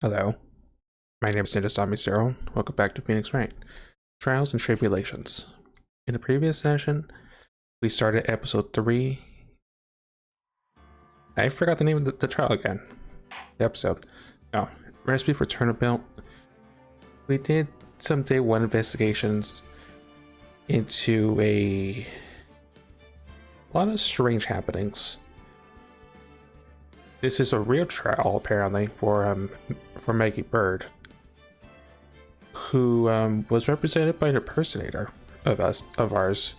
Hello, my name is Zero. Welcome back to Phoenix Wright, Trials and Tribulations. In the previous session, we started episode 3. I forgot the name of the trial again. The episode. Oh, Recipe for Turnabout. We did some day 1 investigations into a lot of strange happenings. This is a real trial, apparently, for Maggie Byrde, who was represented by an impersonator of ours,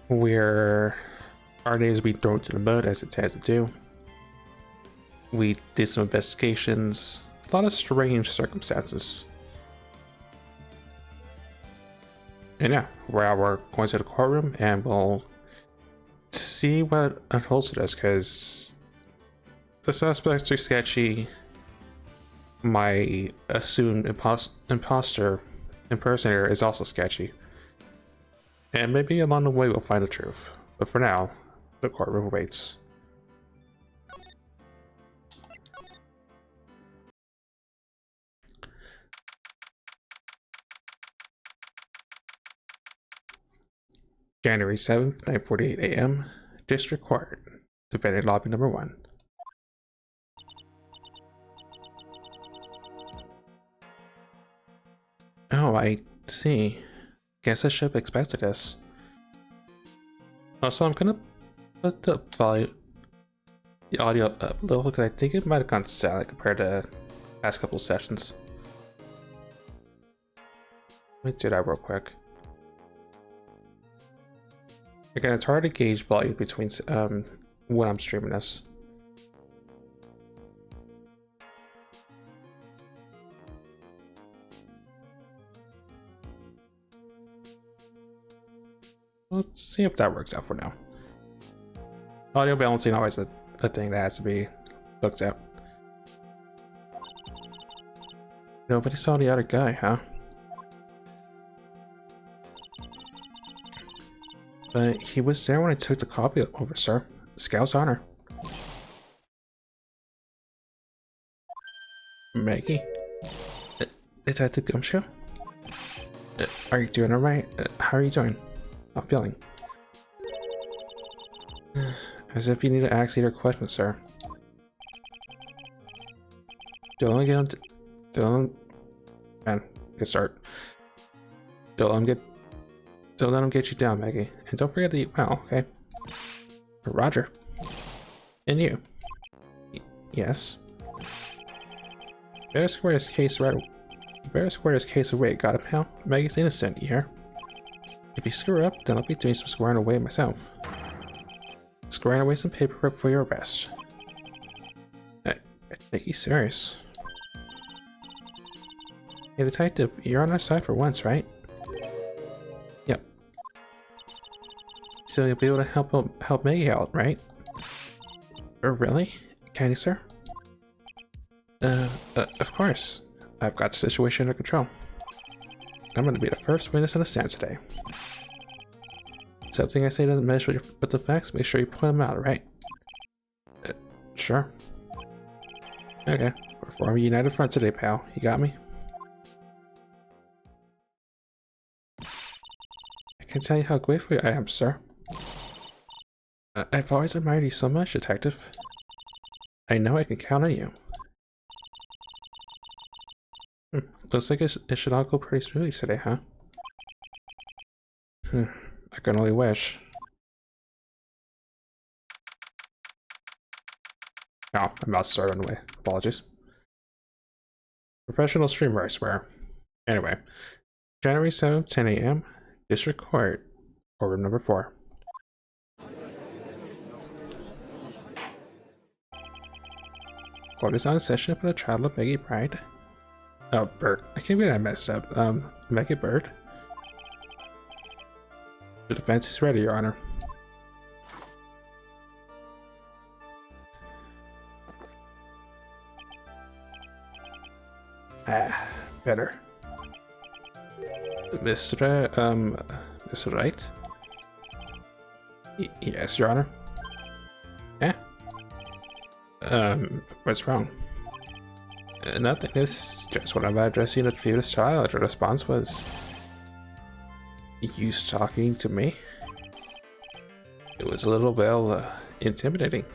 where our names being thrown to the mud as it tends to do. We did some investigations, a lot of strange circumstances. And yeah, we're going to the courtroom and we'll see what unfolds to us, because the suspects are sketchy. My assumed imposter impersonator is also sketchy, and maybe along the way we'll find the truth. But for now, the courtroom waits. January 7th, 9:48 a.m. District Court, defendant lobby number 1. Oh, I see. Guess I should have expected this. Also, I'm gonna put the audio up a little, because I think it might have gone silent compared to past couple sessions. Let me do that real quick. Again, it's hard to gauge volume between when I'm streaming this. Let's see if that works out for now. Audio balancing always a thing that has to be looked at. Nobody saw the other guy, huh? But he was there when I took the coffee over, sir. Scout's honor. Maggie? Is that the gumshoe? Are you doing alright? How are you doing? I'm feeling. As if you need to ask either question, sir. Don't get him. Don't. Man, good start. Don't let him get you down, Maggie. And don't forget to eat well, okay? Roger. And you. Yes. Better square this case right. Better square this case away, got it, pal? Maggie's innocent, you hear? If you screw up, then I'll be doing some squaring away myself. Squaring away some paperwork for your arrest. I think he's serious. Hey, detective, you're on our side for once, right? Yep. So you'll be able to help Maggie out, right? Really? Can you, sir? Of course. I've got the situation under control. I'm going to be the first witness in the stand today. Something I say doesn't mesh with the facts, make sure you point them out, right? Sure. Okay, we're forming a united front today, pal. You got me? I can tell you how grateful I am, sir. I've always admired you so much, detective. I know I can count on you. Looks like it should all go pretty smoothly today, huh? I can only wish. Oh, I'm about to start away. Apologies. Professional streamer, I swear. Anyway, January 7th, 10 a.m. District Court, courtroom number 4. Court is now in session for the trial of Maggie Byrde. Oh, Byrde. I can't believe I messed up. Maggie Byrde. The defense is ready, Your Honor. Better. Mr. Wright? Yes, Your Honor. Yeah? What's wrong? Nothing. It's just when I'm addressing a previous child. Your response was, "You talking to me?" It was a little well intimidating.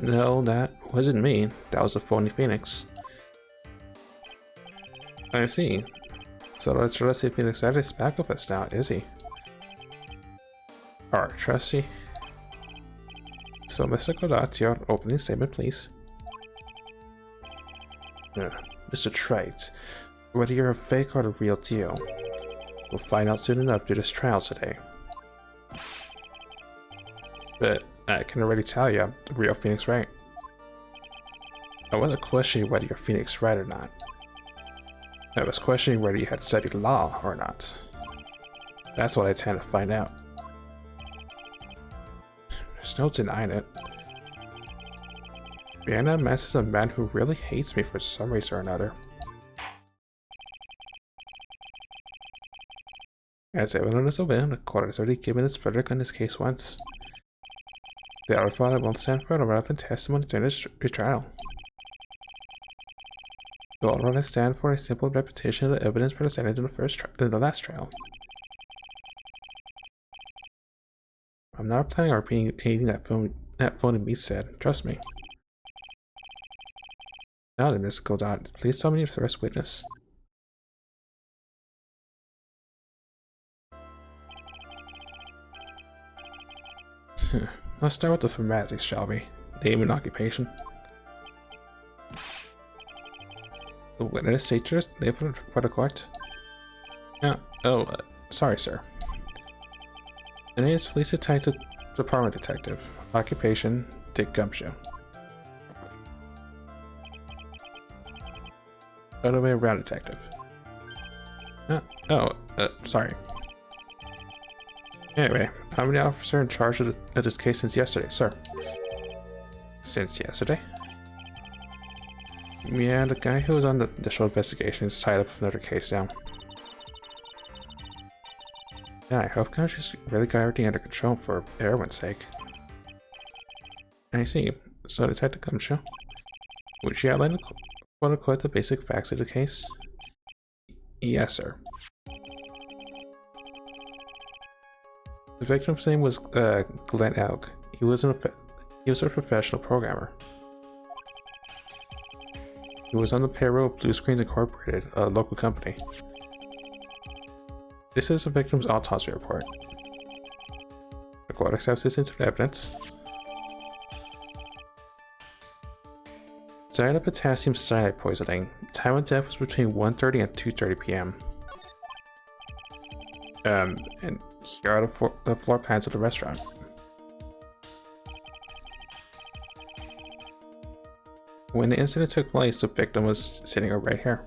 No, that wasn't me. That was a phony Phoenix. I see. So let's see Phoenix Wright is back with us now, is he? Alright, trusty. So, Mr. Godot, your opening statement, please. Mr. Trite, whether you're a fake or the real deal, we'll find out soon enough through this trial today. But I can already tell you I'm the real Phoenix Wright. I wasn't questioning whether you're Phoenix Wright or not. I was questioning whether you had studied law or not. That's what I tend to find out. There's no denying it. Behind that mask is a man who really hates me for some reason or another. As everyone is aware, the court has already given its verdict on this case once. The other father won't stand for the relevant testimony during this trial. The other will stand for a simple repetition of the evidence presented in the last trial. I'm not planning on repeating anything that phony me said. Trust me. Now then, Mr. Godot, please tell me the first witness. Let's start with the formalities, shall we? Name and occupation. The witness state your name for the court. Yeah. Sorry, sir. The name is Police Detective Department Detective. Occupation, Dick Gumshoe. Other way around, detective. Sorry. Anyway, I'm the officer in charge of this case since yesterday, sir. Since yesterday? Yeah, the guy who was on the initial investigation is tied up with another case now. Yeah, I hope Gumshoe's really got everything under control for everyone's sake. I see. So, Detective Gumshoe, would you outline the basic facts of the case? Yes, sir. The victim's name was Glenn Elk. He was a professional programmer. He was on the payroll of Blue Screens Incorporated, a local company. This is the victim's autopsy report. The court accepts this into evidence. Died of potassium cyanide poisoning. Time of death was between 1:30 and 2:30 p.m. And here are the floor plans of the restaurant. When the incident took place, the victim was sitting right here.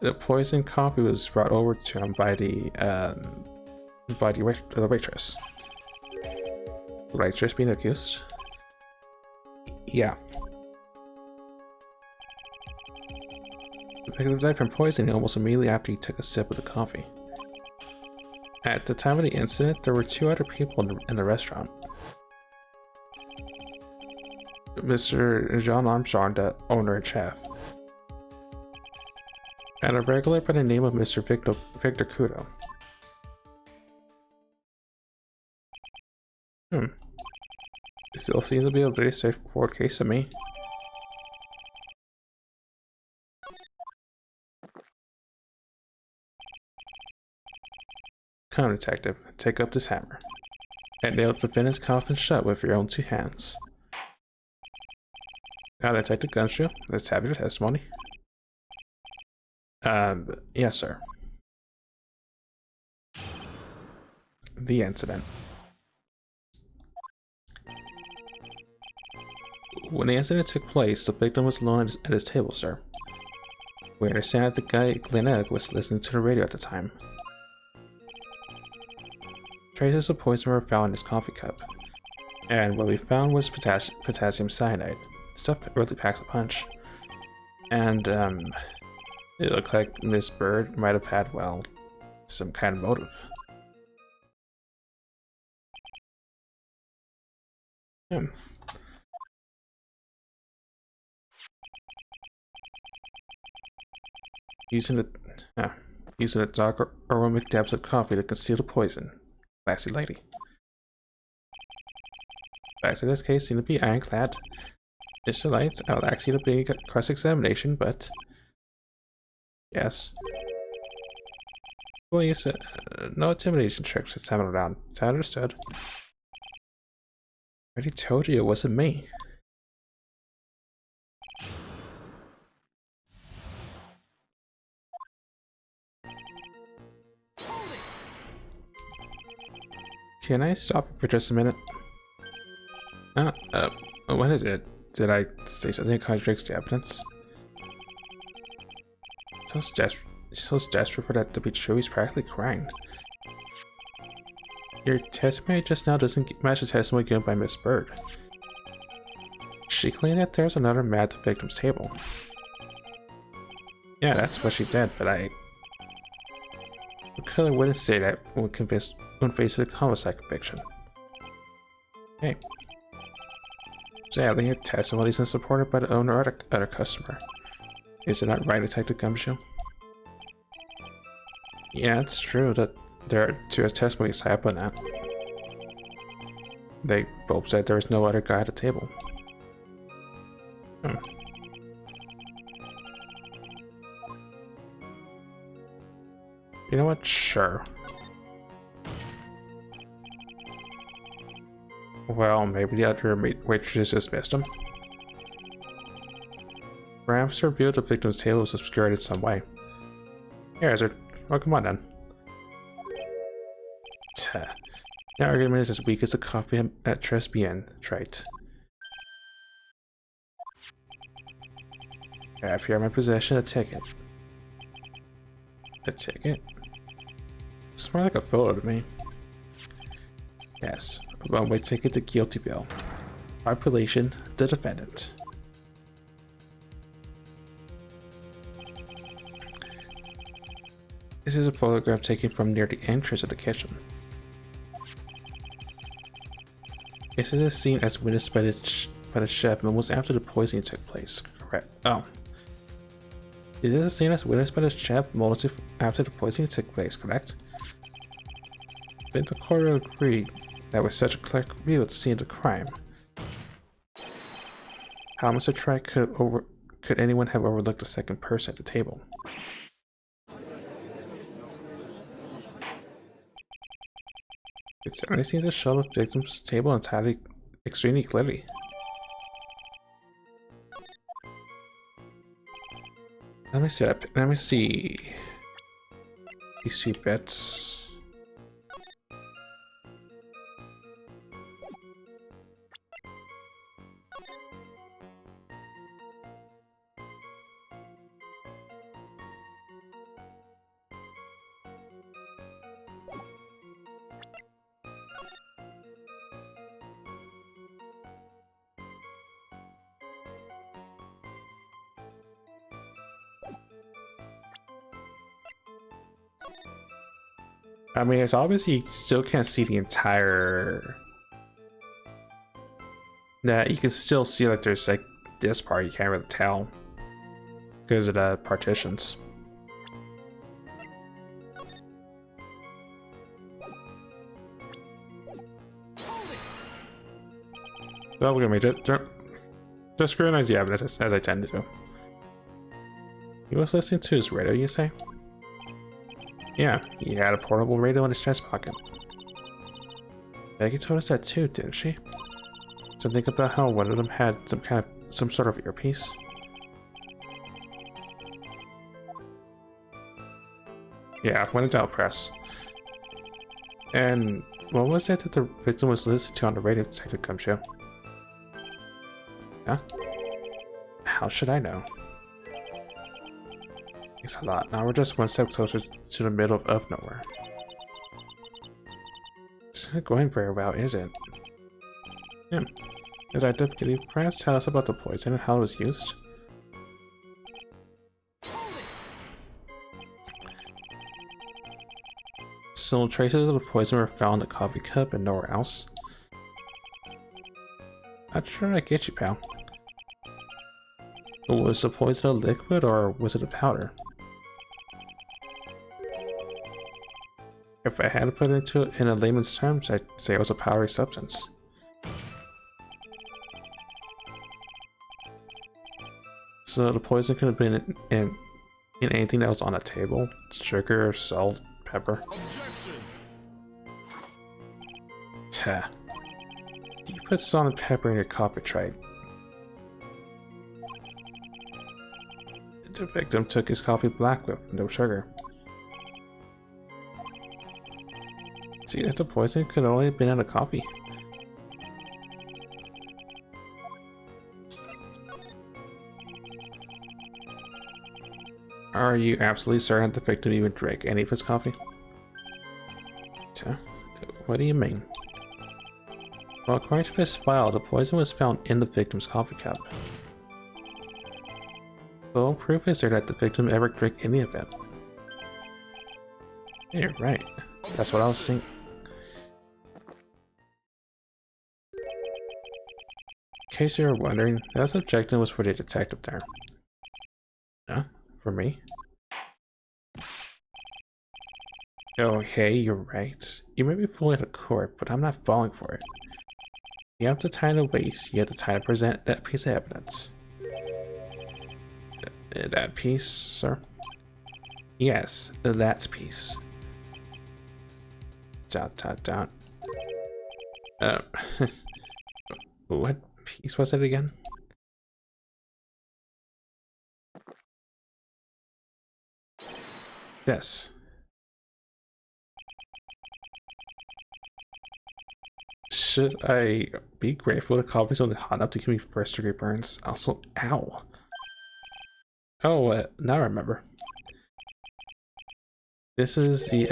The poisoned coffee was brought over to him by the waitress. The waitress being accused? Yeah. The victim died from poisoning almost immediately after he took a sip of the coffee. At the time of the incident, there were 2 other people in the restaurant. Mr. John Armstrong, the owner and chef, and a regular by the name of Mr. Victor Kudo. It still seems to be a very straightforward case to me. Come, detective, take up this hammer and nail the defendant's coffin shut with your own 2 hands. Now, Detective Gumshoe, let's have your testimony. Yes, sir. The incident. When the incident took place, the victim was alone at his table, sir. We understand that the guy, Glenn Egg, was listening to the radio at the time. Traces of poison were found in his coffee cup, and what we found was potassium cyanide. Stuff really packs a punch. And, it looked like Miss Byrde might have had, well, some kind of motive. Using the using the dark aromatic dabs of coffee to conceal the poison. Classy lady. Facts in this case seem to be ironclad. Mr. Light, I would ask you to be a cross-examination, but yes. Please, no intimidation tricks this time around. It's understood. I already told you it wasn't me. Can I stop for just a minute? What is it? Did I say something that contradicts the evidence? So desperate for that to be true, he's practically crying. Your testimony just now doesn't match the testimony given by Miss Byrde. She claimed that there's another man at the victim's table. Yeah, that's what she did, but I clearly wouldn't say that when faced with a homicide conviction. Hey. Sadly, your testimony isn't supported by the owner or the other customer. Is it not right, Detective Gumshoe? Yeah, it's true that there are two testimonies side up on that. They both said there was no other guy at the table. You know what? Sure. Well, maybe the other waitresses just missed him. Perhaps her view of the victim's table was obscured in some way. Here, Ezra. Oh, come on then. The argument is as weak as the coffee at Tribulations, right? I have here in my possession a ticket. A ticket? It's more like a photo to me. Yes, a one-way ticket to Guilty Bill. Population, the defendant. This is a photograph taken from near the entrance of the kitchen. This is a scene as witnessed by the chef moments after the poisoning took place. Correct. Oh. Is this a scene as witnessed by the chef moments after the poisoning took place, correct? Did the court agree that was such a clear view of the scene of the crime? How, Mr. Trike, could anyone have overlooked the second person at the table? It certainly seems to show the victim's table entirely extremely clearly. Let me see that. Let me see these two bits. I mean, it's obvious you still can't see the entire. Nah, you can still see like there's like this part you can't really tell because of the partitions. Don't look at me. Just scrutinize the evidence as I tend to do. He was listening to his radio, you say? Yeah, he had a portable radio in his chest pocket. Becky told us that too, didn't she? Something about how one of them had some sort of earpiece. Yeah, when in doubt, press. And what was it that the victim was listening to on the radio, Detective Gumshoe? Huh? How should I know? Thanks a lot. Now we're just one step closer to the middle of nowhere. It's not going very well, is it? Yeah. Detective, can you perhaps tell us about the poison and how it was used? So traces of the poison were found in the coffee cup and nowhere else. Not sure I get you, pal. Was the poison a liquid or was it a powder? If I had to put it into in a layman's terms, I'd say it was a powdery substance. So the poison could have been in anything that was on a table: sugar, salt, pepper. Tah. You put salt and pepper in your coffee tray. The victim took his coffee black with no sugar. See, if the poison could only have been in the coffee. Are you absolutely certain the victim even drank any of his coffee? What do you mean? Well, according to this file, the poison was found in the victim's coffee cup. So proof is there that the victim ever drank any of it. Yeah, you're right. That's what I was saying. In case you were wondering, that subjective was for the detective there. Huh? For me? Oh, hey, you're right. You may be fooling the court, but I'm not falling for it. You have the time to waste, you have the time to present that piece of evidence. That piece, sir? Yes, that piece. Dot, dot, dot. What piece was it again? This. Should I be grateful the coffee's only hot enough to give me first degree burns? Also, ow. Oh, now I remember. This is the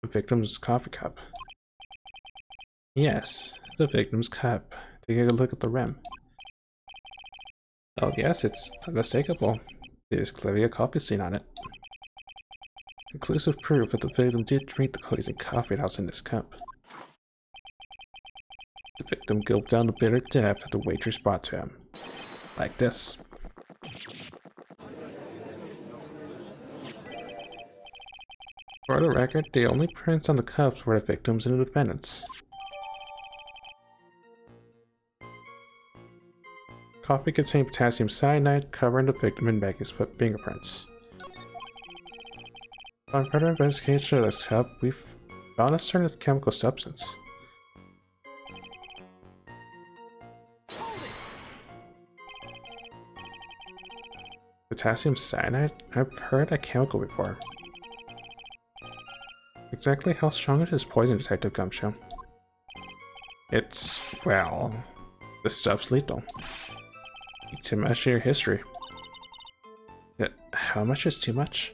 victim's coffee cup. Yes, the victim's cup. Take a look at the rim. Oh yes, it's unmistakable. There's clearly a coffee stain on it. Conclusive proof that the victim did drink the poisoned coffee that was in this cup. The victim gulped down the bitter death that the waitress brought to him. Like this. For the record, the only prints on the cups were the victims and the defendants. Coffee contained potassium cyanide, covering the victim in Maggie's fingerprints. On further investigation of this cup, we've found a certain chemical substance. Potassium cyanide? I've heard that chemical before. Exactly how strong is this poison, Detective Gumshoe? It's, well, the stuff's lethal. Too much of your history. How much is too much?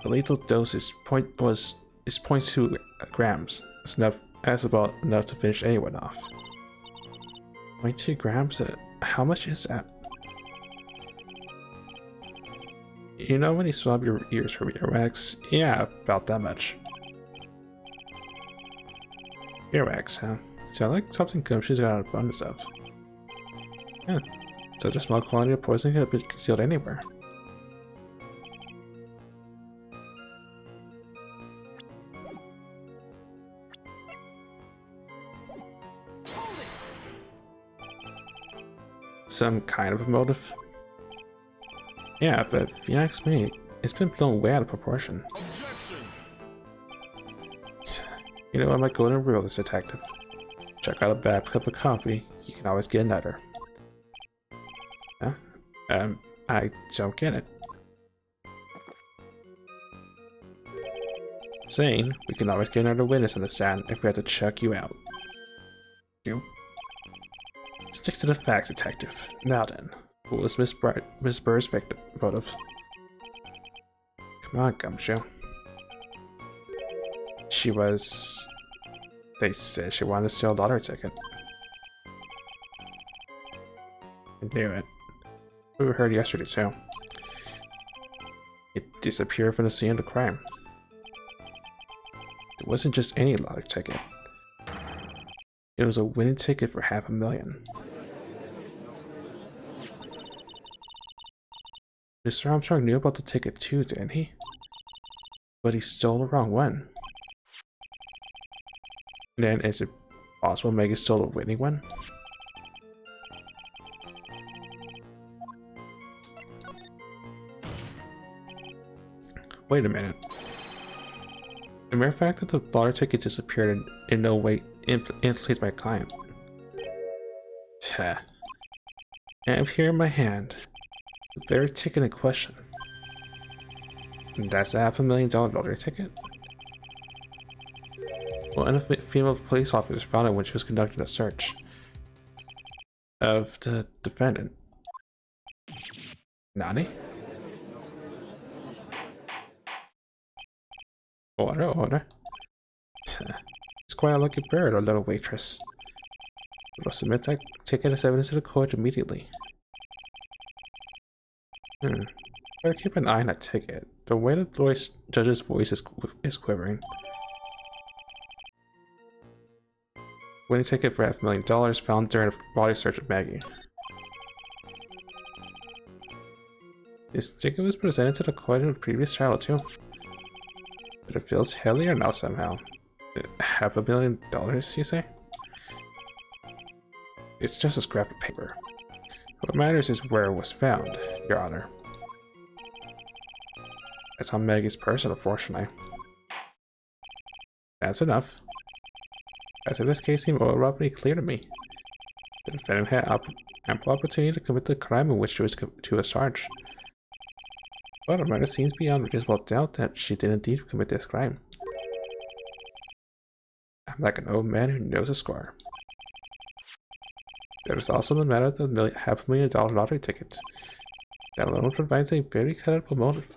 The lethal dose is 0.2 grams. That's about enough to finish anyone off. 0.2 grams? How much is that? You know when you swab your ears for earwax? Yeah, about that much. Earwax, huh? Sounds like something Gumshoe's got an abundance of. Yeah, such a small quantity of poison could have been concealed anywhere. Some kind of a motive? Yeah, but if you ask me, it's been blown way out of proportion. You know what my golden rule is, Detective. Check out a bad cup of coffee, you can always get another. Huh? I don't get it. I'm saying, we can always get another witness on the stand if we have to chuck you out. You? Stick to the facts, Detective. Now then, what was Miss Byrde's victim motive? Come on, Gumshoe. She was... They said she wanted to steal a lottery ticket. I knew it. We heard yesterday too. It disappeared from the scene of the crime. It wasn't just any lottery ticket. It was a winning ticket for $500,000. Mr. Armstrong knew about the ticket too, didn't he? But he stole the wrong one. And then is it possible Maggie stole the winning one? Wait a minute. The mere fact that the lottery ticket disappeared in no way influenced my client. I have here in my hand the very ticket in question. And that's a $500,000 lottery ticket. Well, and a female police officer found it when she was conducting a search of the defendant. Nani? Order. It's quite a lucky bird, our little waitress. We'll submit that ticket as evidence to the court immediately. Better keep an eye on that ticket. The way the judge's voice is quivering. Winning ticket for $500,000 found during a body search of Maggie. This ticket was presented to the court in a previous trial too. But it feels heavier now somehow. $500,000, you say? It's just a scrap of paper. What matters is where it was found, Your Honor. It's on Maggie's person, unfortunately. That's enough. As in this case seemed overwhelmingly clear to me. The defendant had ample opportunity to commit the crime in which she was charged. But it seems beyond reasonable doubt that she did indeed commit this crime. I'm like an old man who knows a score. There is also the matter of the $500,000 lottery ticket. That alone provides a very credible motive.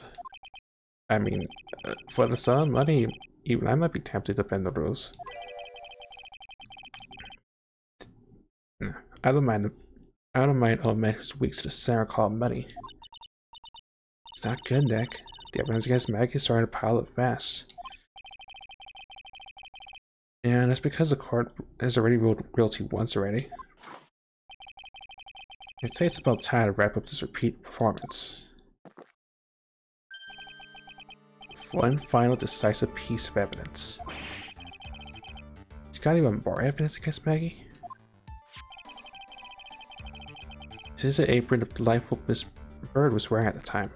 I mean, for the sum of money, even I might be tempted to bend the rules. I don't mind old man who's weak to the center called money. It's not good, Nick. The evidence against Maggie is starting to pile up fast. And it's because the court has already ruled guilty once already. I'd say it's about time to wrap up this repeat performance. One final decisive piece of evidence. He's got even more evidence against Maggie? This is the apron the delightful Miss Byrde was wearing at the time.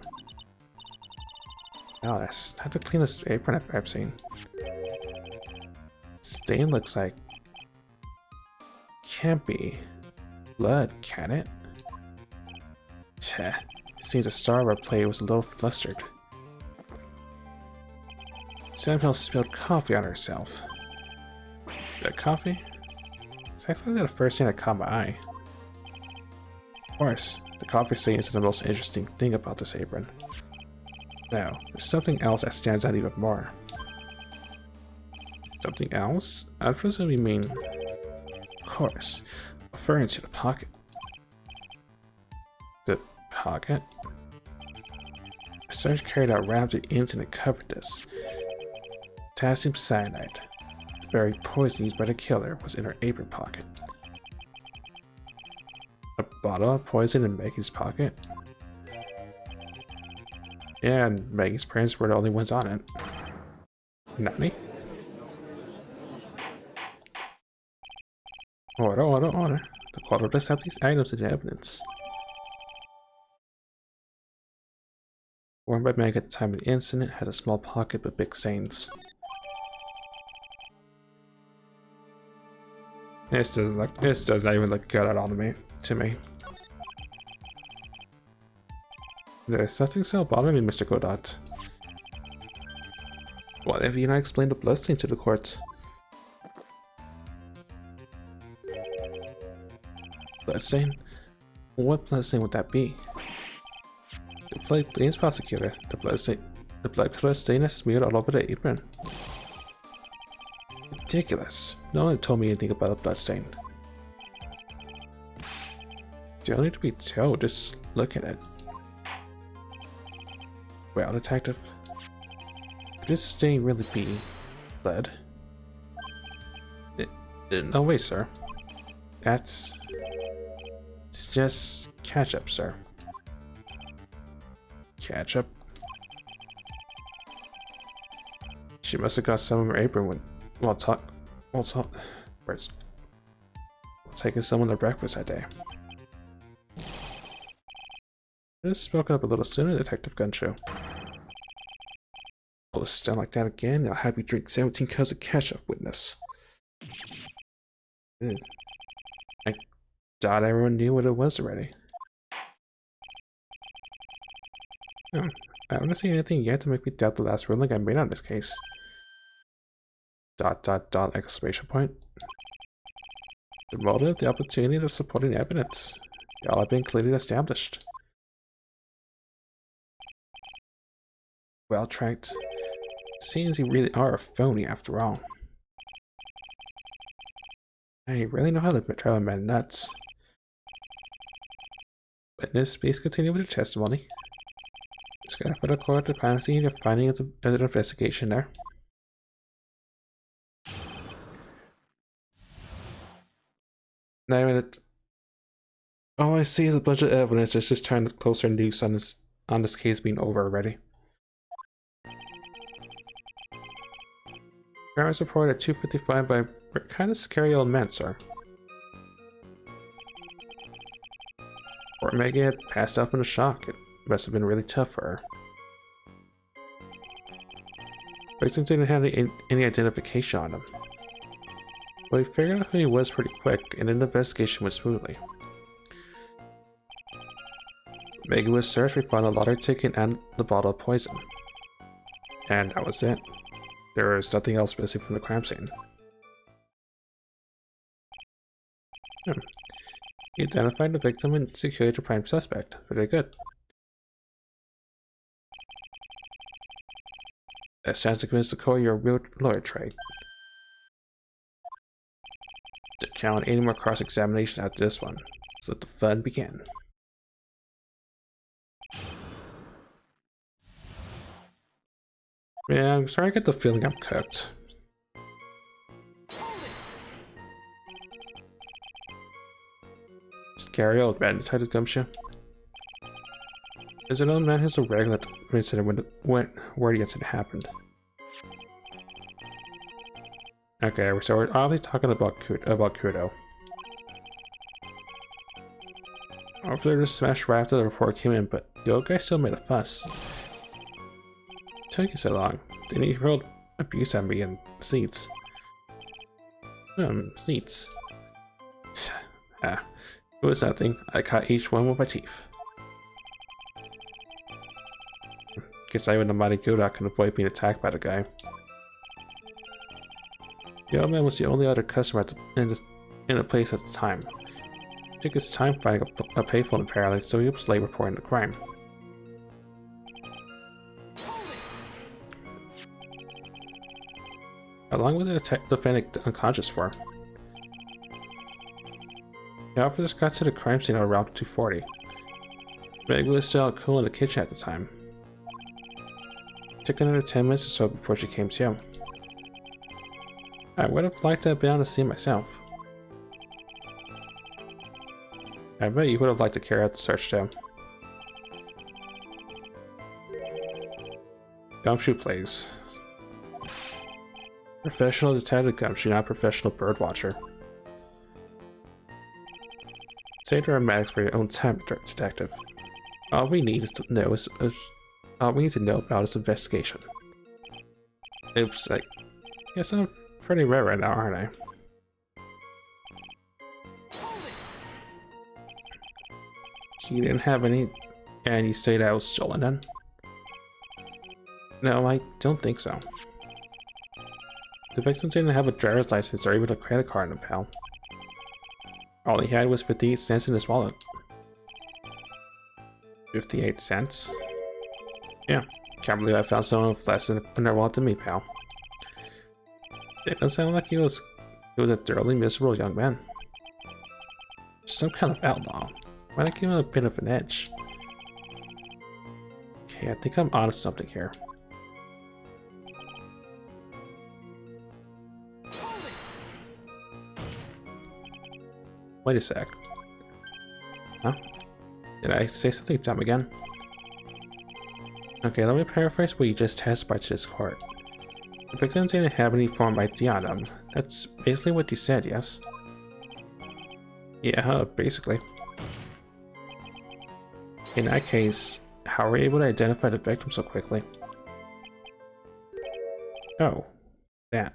Oh, that's not the cleanest apron I've ever seen. Stain looks like... Can't be blood, can it? It seems the star of our play was a little flustered. Samuel spilled coffee on herself. That coffee? It's actually the first thing that caught my eye. Of course, the coffee stain isn't the most interesting thing about this apron. No, there's something else that stands out even more. Something else? I presume you mean... Of course, referring to the pocket. The pocket? A search carried out right after the incident covered this. Potassium cyanide, the very poison used by the killer, was in her apron pocket. A bottle of poison in Maggie's pocket? Yeah, and Maggie's parents were the only ones on it. Nani? Order. The court will accept these items into evidence. Worn by Maggie at the time of the incident, has a small pocket with big stains. This does not even look good at all to me. There's nothing so bothering me, Mr. Godot. What if you not explain the bloodstain to the court? Bloodstain? What bloodstain would that be? The police prosecutor, the blood color stain is smeared all over the apron. Ridiculous. No one told me anything about a bloodstain. You don't need to be told, just look at it. Well, detective, could this stain really be blood? No way, sir. It's just ketchup, sir. Ketchup. She must have got some of her apron when where's taking someone to breakfast that day. Should have spoken up a little sooner, Detective Gunshoe. Pull a stunt like that again, and I'll have you drink 17 cups of ketchup, witness. I thought everyone knew what it was already. I haven't seen anything yet to make me doubt the last ruling I made on this case. ... exclamation point. The motive, the opportunity, the supporting evidence. They all have been clearly established. Well tracked. Seems you really are a phony after all. I really know how to drive a man nuts. Witness, please continue with your testimony. Just gonna for the court the crime scene and finding of the investigation there. Now all I see is a bunch of evidence that's just trying to closer news on this case being over already. Crime was reported at 2:55 by a kind of scary old man, sir. Poor Maggie had passed out from the shock. It must have been really tough for her. Victims didn't have any identification on him. But we figured out who he was pretty quick, and the investigation went smoothly. Maggie was searched, we found a lottery ticket and the bottle of poison. And that was it. There was nothing else missing from the crime scene. He identified the victim and secured the prime suspect. Very good. That's chance to convince the court you're a real lawyer, Trey. To count any more cross-examination after this one. So let the fun begin. Yeah, I'm starting to get the feeling I'm cooked. Scary old man, Detective Gumshoe. There's an old man who's a regular incident where the incident happened. Okay, so we're obviously talking about Kudo. Officer just smashed right after the report came in, but the old guy still made a fuss. It took you so long. Then he hurled abuse at me and seats. Seats. It was nothing. I caught each one with my teeth. Guess I even the mighty Godak can avoid being attacked by the guy. The old man was the only other customer in the place at the time. It took his time finding a payphone apparently, so he was late reporting the crime. How long was the defendant unconscious for? The officers got to the crime scene at around 2:40. Meg was still out cool in the kitchen at the time. It took another 10 minutes or so before she came to. I would have liked to have been on the scene myself. I bet you would have liked to carry out the search too. Gumshoe plays. Professional detective Gumshoe, not professional bird watcher. Say dramatics for your own time, detective. All we need to know about is investigation. Oops, I guess I'm pretty rare right now, aren't I? You didn't have any, and you say that I was stolen then? No, I don't think so. The victim didn't have a driver's license or even a credit card in the pal. All he had was 58 cents in his wallet. 58 cents? Yeah, can't believe I found someone with less in their wallet than me, pal. It doesn't sound like he was a thoroughly miserable young man. Some kind of outlaw. Why'd I give him a bit of an edge? Okay, I think I'm onto something here. Wait a sec. Huh? Did I say something dumb again? Okay, let me paraphrase what you just testified to this court. The victims didn't have any form of ID on them. That's basically what you said, yes? Yeah, basically. In that case, how were you able to identify the victim so quickly? Oh, that.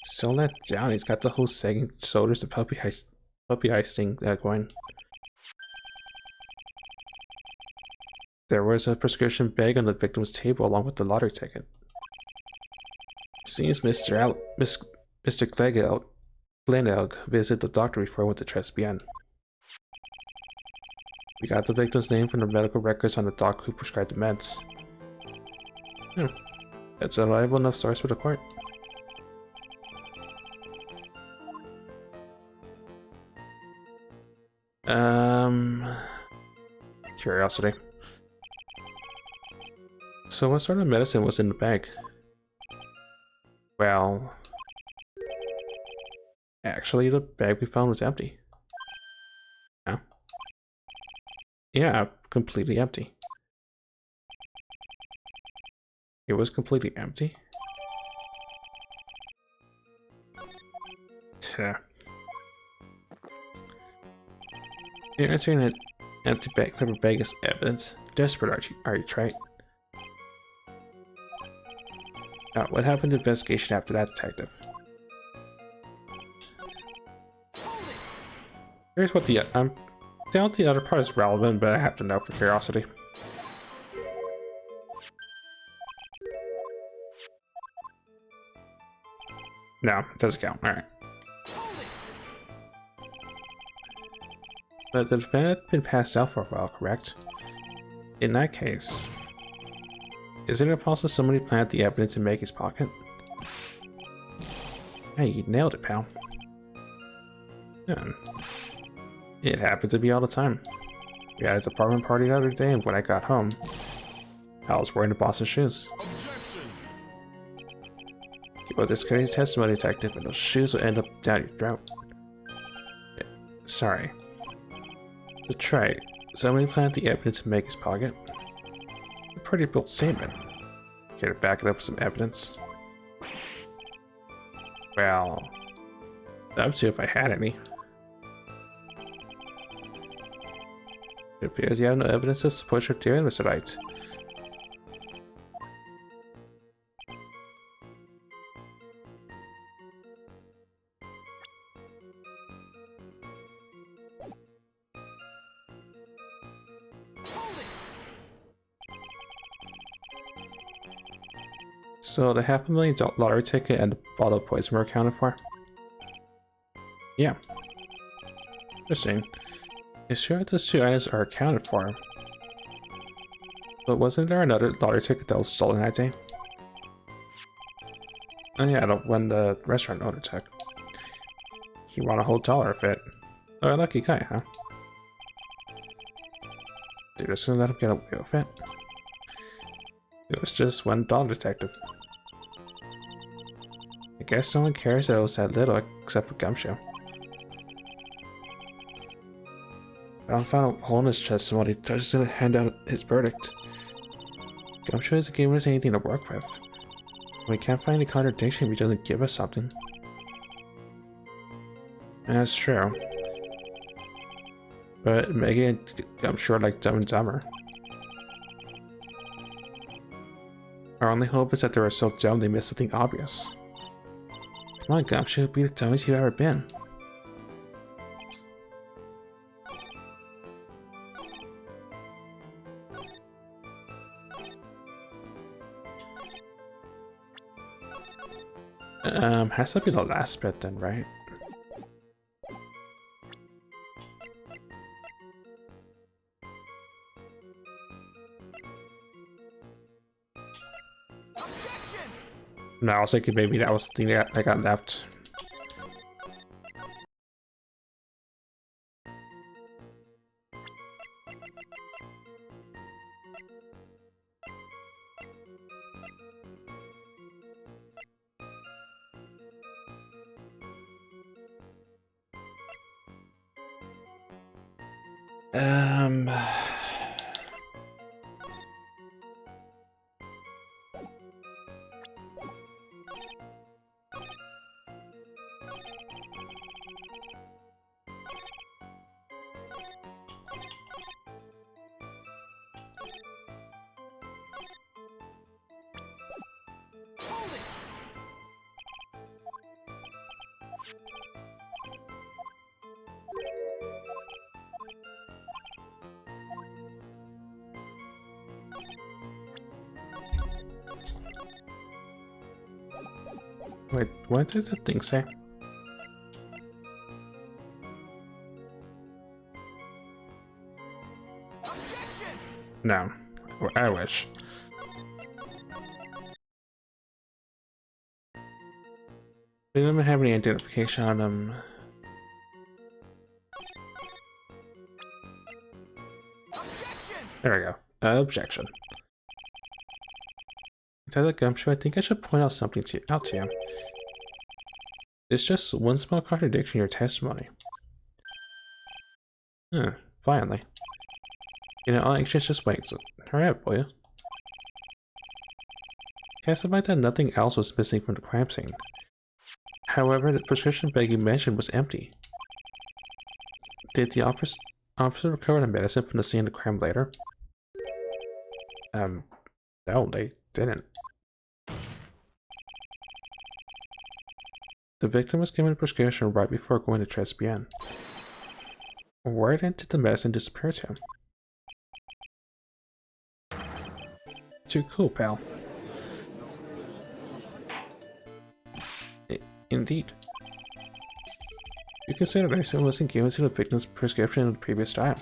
So let down, he's got the whole sagging shoulders, the puppy eyes thing going. There was a prescription bag on the victim's table along with the lottery ticket. Seems Mr. Glenelg visited the doctor before he went to Tribulations. We got the victim's name from the medical records on the doc who prescribed the meds. That's a reliable enough source for the court. Curiosity. So what sort of medicine was in the bag? Well, actually the bag we found was empty. No? Yeah, completely empty. It was completely empty? You're answering an empty bag, clever bag as evidence. Desperate, are you, right? What happened to the investigation after that, detective? Here's what the doubt the other part is relevant, but I have to know for curiosity. No, it doesn't count. Alright. But the defendant had been passed out for a while, correct? In that case, isn't it possible somebody planted the evidence in Maggie's pocket? Hey, you nailed it, pal. It happened to be all the time. We had a department party the other day, and when I got home, I was wearing the boss's shoes. Keep up this crazy testimony, detective, and those shoes will end up down your throat. Sorry. That's right. Somebody planted the evidence in Maggie's pocket. A pretty bold statement. Care to back it up with some evidence? Well, I'd love to if I had any. It appears you have no evidence to support your theory, Mr. Wright. So the $500,000 lottery ticket and the bottle of poison were accounted for? Yeah. Interesting. It's sure those two items are accounted for. But wasn't there another lottery ticket that was stolen that day? Oh yeah, the one the restaurant owner took. He won a whole dollar of it. Oh, a lucky guy, huh? Dude, just gonna let him get away with it? It was just $1, detective. I guess no one cares that it was that little except for Gumshoe. Brown found a hole in his chest and while the judge is gonna hand out his verdict. Gumshoe isn't giving us anything to work with. We can't find any contradiction if he doesn't give us something. That's true. But Maggie and Gumshoe are like Dumb and Dumber. Our only hope is that they were so dumb they missed something obvious. Come on, Gumshoe, be the dumbest you've ever been. Has to be the last bit then, right? No, I was thinking maybe that was the thing that got left. Wait, what did the thing say? No, I wish. They didn't have any identification on them. There we go. Objection. Inside the gumshoe, I think I should point out something out to you. There's just one small contradiction in your testimony. Finally. You know, all anxious, just wait. So, hurry up, will you? Testified that nothing else was missing from the crime scene. However, the prescription bag you mentioned was empty. Did the officer recover the medicine from the scene of the crime later? No, they didn't. The victim was given a prescription right before going to Tribulations. Where then did the medicine disappear to? Too cool, pal. Indeed. You consider medicine wasn't given to the victim's prescription in the previous time.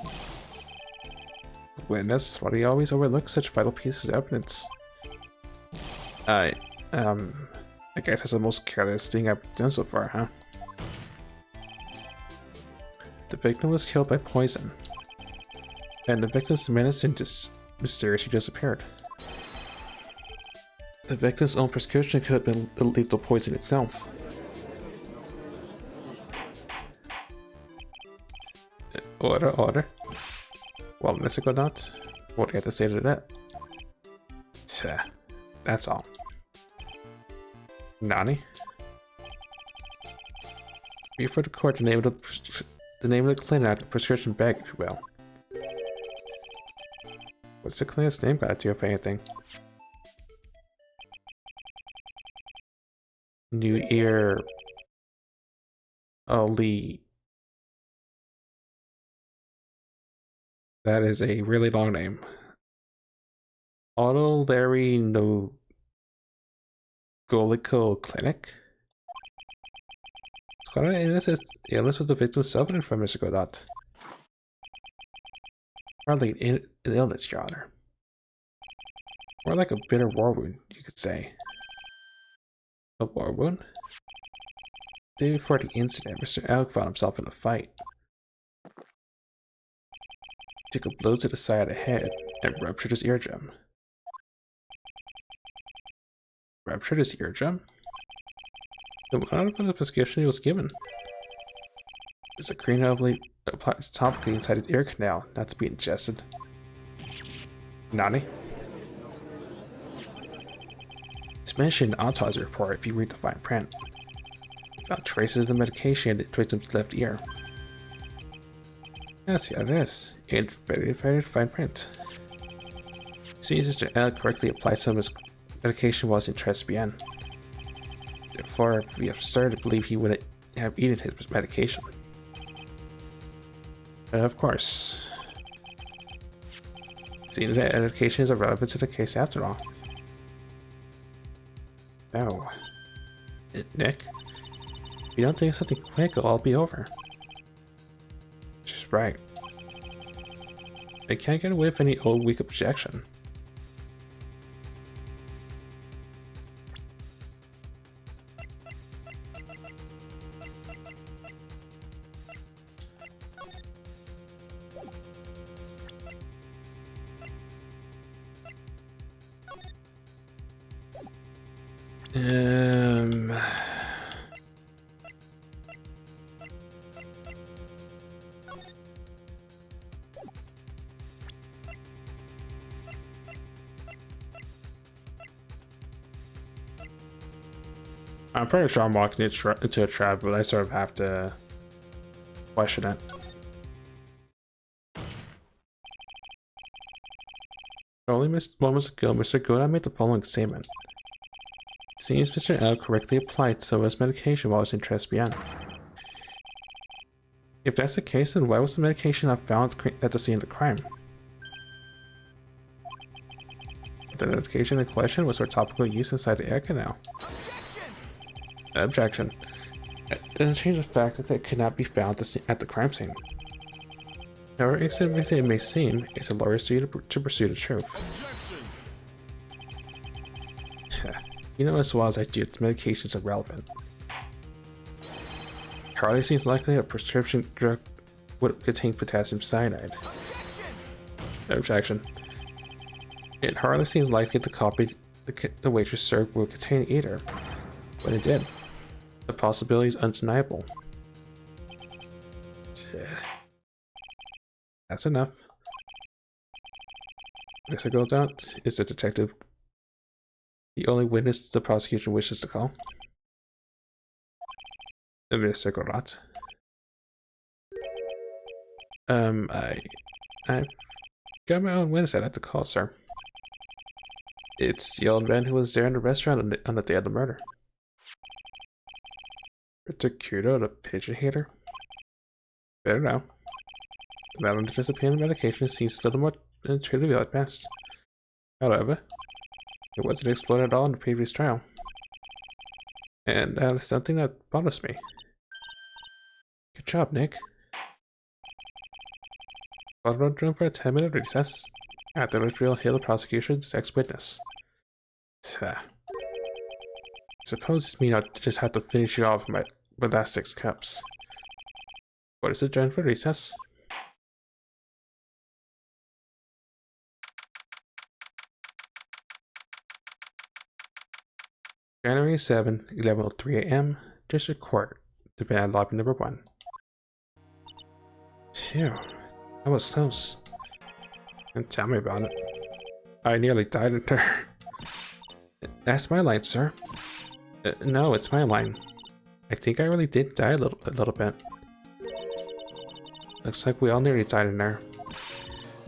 Witness, why do you always overlook such vital pieces of evidence? I guess that's the most careless thing I've done so far, huh? The victim was killed by poison, and the victim's medicine just mysteriously disappeared. The victim's own prescription could have been the lethal poison itself. Order. Well, Mr. Godot, what do you have to say to that? Tch, that's all. Nani? Refer to court the name of the clinic, the prescription bag, if you will. What's the clinic's name got to do, if anything? New Ear Ali. That is a really long name. Otolaryngological Clinic? It's quite an illness with the victim suffering from, Mr. Godot. Hardly an illness, Your Honor. More like a bitter war wound, you could say. A war wound? The day before the incident, Mr. Elk found himself in a fight. He took a blow to the side of the head and ruptured his eardrum. Ruptured his eardrum? Then what out of the prescription he was given? There's a green heavily applied topically inside his ear canal, not to be ingested. Nani? It's mentioned in the autopsy report if you read the fine print. Found traces of the medication in the victim's left ear. Yes, yeah, it is. In very fine print. Seems Mr. L correctly applied some of his medication while in Tribulations. Therefore, it would be absurd to believe he wouldn't have eaten his medication. Of course. Seeing that medication is irrelevant to the case after all. No. Nick? If you don't think something quick, it'll all be over. She's right. I can't get away with any old weak objection. I'm pretty sure I'm walking into a trap, but I sort of have to question it. Only moments ago, Mr. Godot made the following statement. It seems Mr. L correctly applied some of his medication while he was in Tribulations. If that's the case, then why was the medication not found at the scene of the crime? The medication in question was for topical use inside the ear canal. Objection. It doesn't change the fact that they could not be found at the crime scene. However insignificant it may seem, it's a lawyer's duty to pursue the truth. You know as well as I do that medications are relevant. It hardly seems likely a prescription drug would contain potassium cyanide. Objection. It hardly seems likely the coffee the waitress served would contain either, but it did. The possibility is undeniable. That's enough. Next I go down is the detective. The only witness the prosecution wishes to call. Mr. Gorot. I've got my own witness I'd like to call, sir. It's the old man who was there in the restaurant on the day of the murder. Mr. Kudo, the pigeon hater? Better now. The man under disciplinary medication seems little more trivial at best. However, it wasn't explored at all in the previous trial. And that is something that bothers me. Good job, Nick. Followed room for a 10-minute recess, after which we'll hear the prosecution's next witness. I suppose this means I'll just have to finish you off with that 6 cups. What is the adjourned for recess? January 7, 11:03 a.m. District Court, Divine Lobby Number 1. Phew, that was close. And tell me about it. I nearly died in there. That's my line, sir. No, it's my line. I think I really did die a little bit. Looks like we all nearly died in there.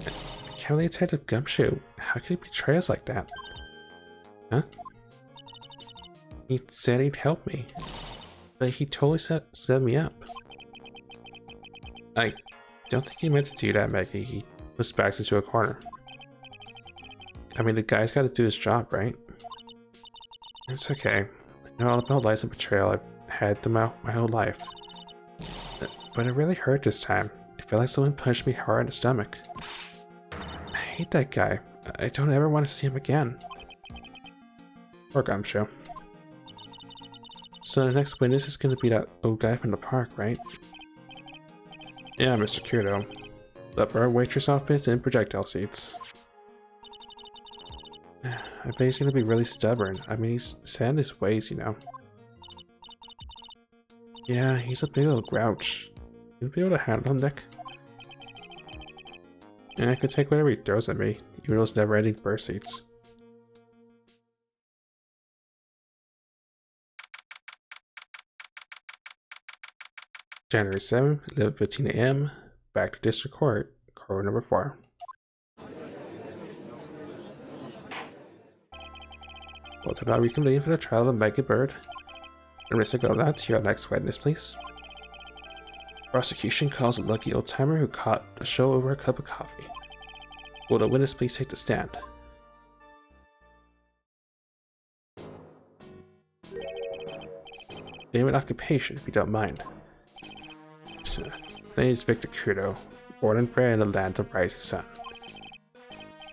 I can't really tell the gumshoe. How could he betray us like that? Huh? He said he'd help me, but he totally set me up. I don't think he meant to do that, Maggie. He was backed into a corner. I mean, the guy's got to do his job, right? It's okay. I know all about lies and betrayal. I've had them out my whole life. But it really hurt this time. It felt like someone punched me hard in the stomach. I hate that guy. I don't ever want to see him again. Poor Gumshoe. So the next witness is going to be that old guy from the park, right? Yeah, Mr. Kudo. Left for our waitress office and projectile seats. I bet he's going to be really stubborn. I mean, he's set in his ways, you know. Yeah, he's a big old grouch. You'll be able to handle him, Nick? Yeah, I could take whatever he throws at me, even those never-ending bird seats. January 7th, 11:15 a.m. Back to District Court, Court Number 4. Both are now reconvened for the trial of Maggie Byrde. And Mr. Golan, to your next witness, please. Prosecution calls a lucky old-timer who caught the show over a cup of coffee. Will the witness please take the stand? Name and occupation, if you don't mind. My name is Victor Kudo, born and bred in the land of rising sun.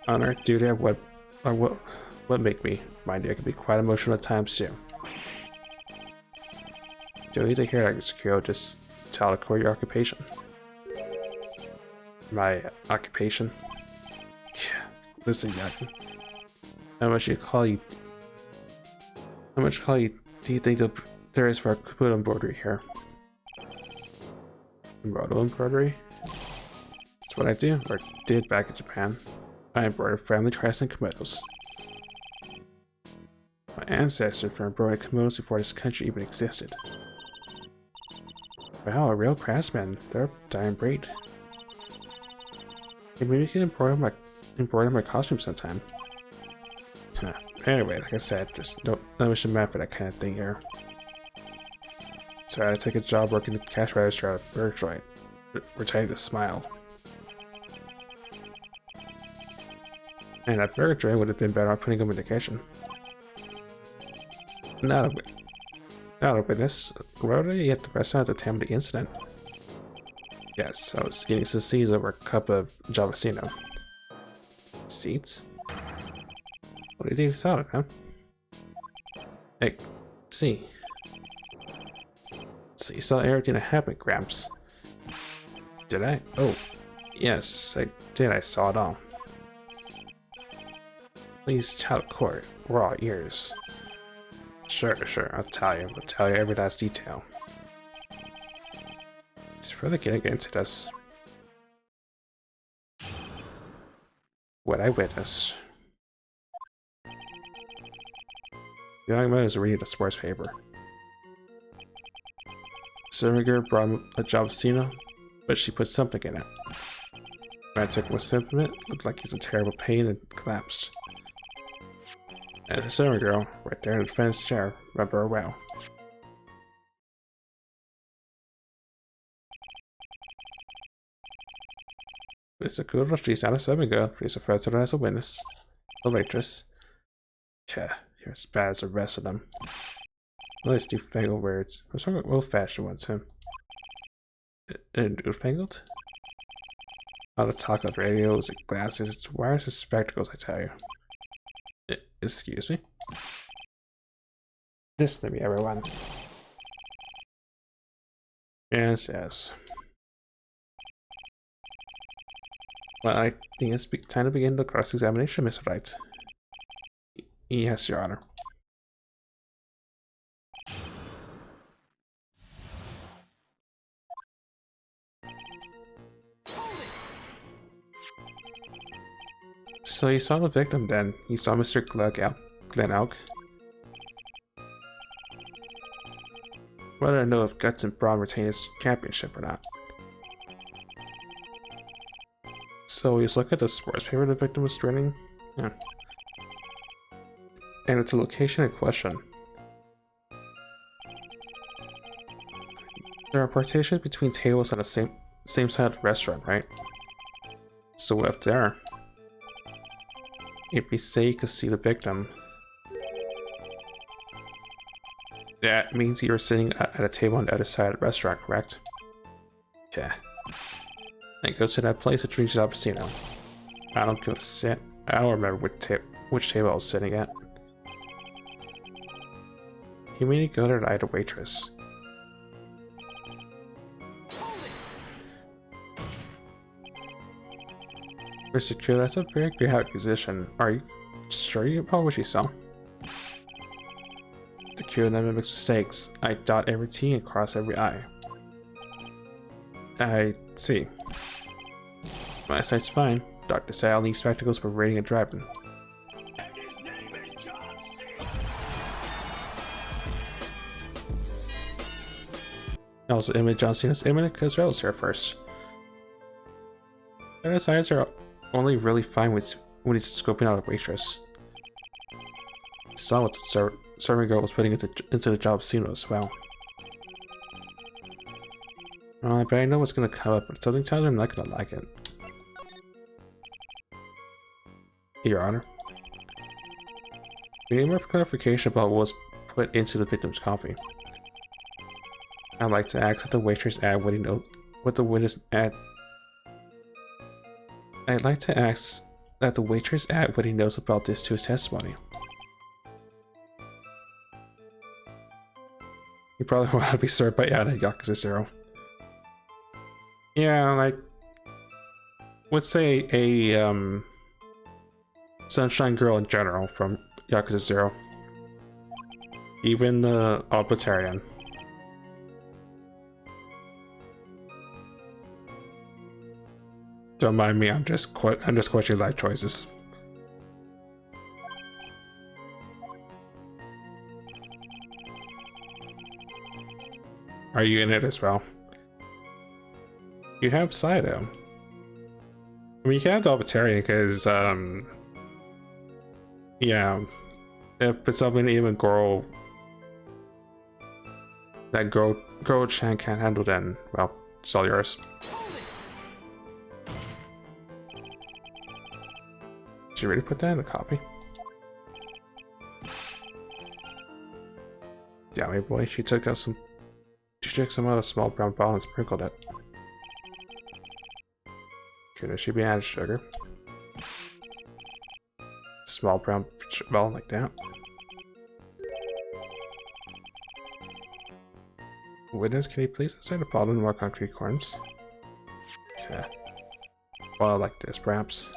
Honor, duty, and what make me. Mind you, I can be quite emotional at times too. Don't need to hear that, Mr. Kudo, just tell the court your occupation. My occupation? Listen, young. How much call you do you think there is for a Kabuto embroidery here? Kabuto embroidery? That's what I do, or did back in Japan. I embroidered family crests and kimonos. My ancestors were embroidering kimonos before this country even existed. Wow, a real craftsman. They're a dying breed. Hey, maybe you can embroider my costume sometime. Anyway, like I said, just no much demand for that kind of thing here. So I had to take a job working the cash register at Phoenix Wright. Pretending to smile. And that Byrde would have been better off putting him in the kitchen. Not a Now to witness, Byrde yet the restaurant at the time of the incident. Yes, I was eating some seeds over a cup of Javasino. Seeds? What did you sound, huh? Hey, see. So you saw everything that happened, Gramps. Did I? Oh, yes, I did. I saw it all. Please tell the court. We're all ears. Sure, I'll tell you. I'll tell you every last detail. It's really getting into this. What I witnessed. The young man was reading the sports paper. Servinger brought him a Javasino, but she put something in it. When I took him a sip of it, looked like he's in terrible pain and collapsed. And the servant girl, right there in the defense chair, remember her well. Mr. Kudo, she's not a servant girl, she's referred to her as a witness. A waitress. Tja, you're as bad as the rest of them. Nice newfangled words. What's wrong with old-fashioned ones, him? Newfangled? All the talk of radios and glasses, wires and spectacles, I tell you. Excuse me? Listen to me, everyone. Yes. Well, I think it's time to begin the cross-examination, Mr. Wright. Yes, Your Honor. So you saw the victim then. You saw Mr. Glen Elk. Whether I know if Guts and Braun retain his championship or not. So you look at the sports paper the victim was training. Yeah. And it's a location in question. There are partitions between tables on the same side of the restaurant, right? So if there, if we say you could see the victim, that means you were sitting at a table on the other side of the restaurant, correct? Yeah. And go to that place at drink Jappuccino. I don't go to sit. I don't remember which table I was sitting at. You mean you go there to eye the waitress? Mr. Q, that's a very great acquisition. Are you sure you about what you saw? The Q never makes mistakes. I dot every T and cross every I. I see. My eyesight's fine. Doctor said I'll need spectacles for reading and driving. And his name is Jusice. Also, image John Cena's imminent because Rose here first. And his eyes are only really fine when he's scoping out a waitress. He saw what the serving girl was putting into the Jappuccino as well. Well, I bet I know what's gonna come up, but something tells me I'm not gonna like it. Your Honor. We need more clarification about what was put into the victim's coffee. I'd like to ask that the waitress add what the witness add. I'd like to ask that the waitress add what he knows about this to his testimony. You probably want to be served by Yakuza 0. Yeah, like, let's say a Sunshine Girl in general from Yakuza 0. Even Albitarian. Don't mind me, I'm just questioning life choices. Are you in it as well? You have Saito. I mean, you can have Albitarian because, yeah, if it's something even that Girl-chan can't handle, then, well, it's all yours. Did you really put that in the coffee? Dummy boy, she took some out of a small brown bottle and sprinkled it. Couldn't she be added sugar? Small brown bottle like that. Witness, can you please insert a bottle in more concrete forms? Yeah. Well, like this, perhaps.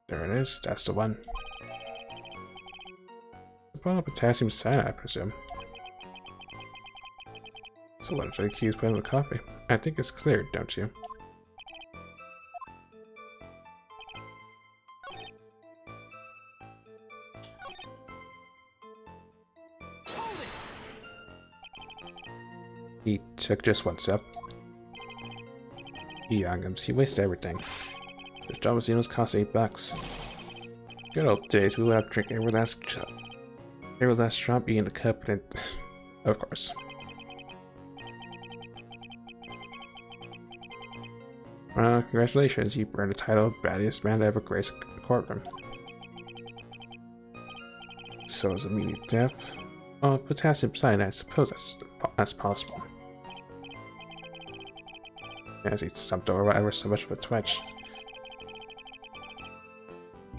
There it is. That's the one. A bottle of potassium cyanide, I presume. So what did I accuse putting in the coffee? I think it's clear, don't you? He took just one sip. You youngums, he wastes everything. This Javacinos cost $8. Good old days, we would have to drink every last drop, eating the cup, and of course. Congratulations, you earned the title of baddest man to ever grace a courtroom. So is immediate death. Oh, potassium cyanide, I suppose that's possible. As he stumped over ever so much of a twitch.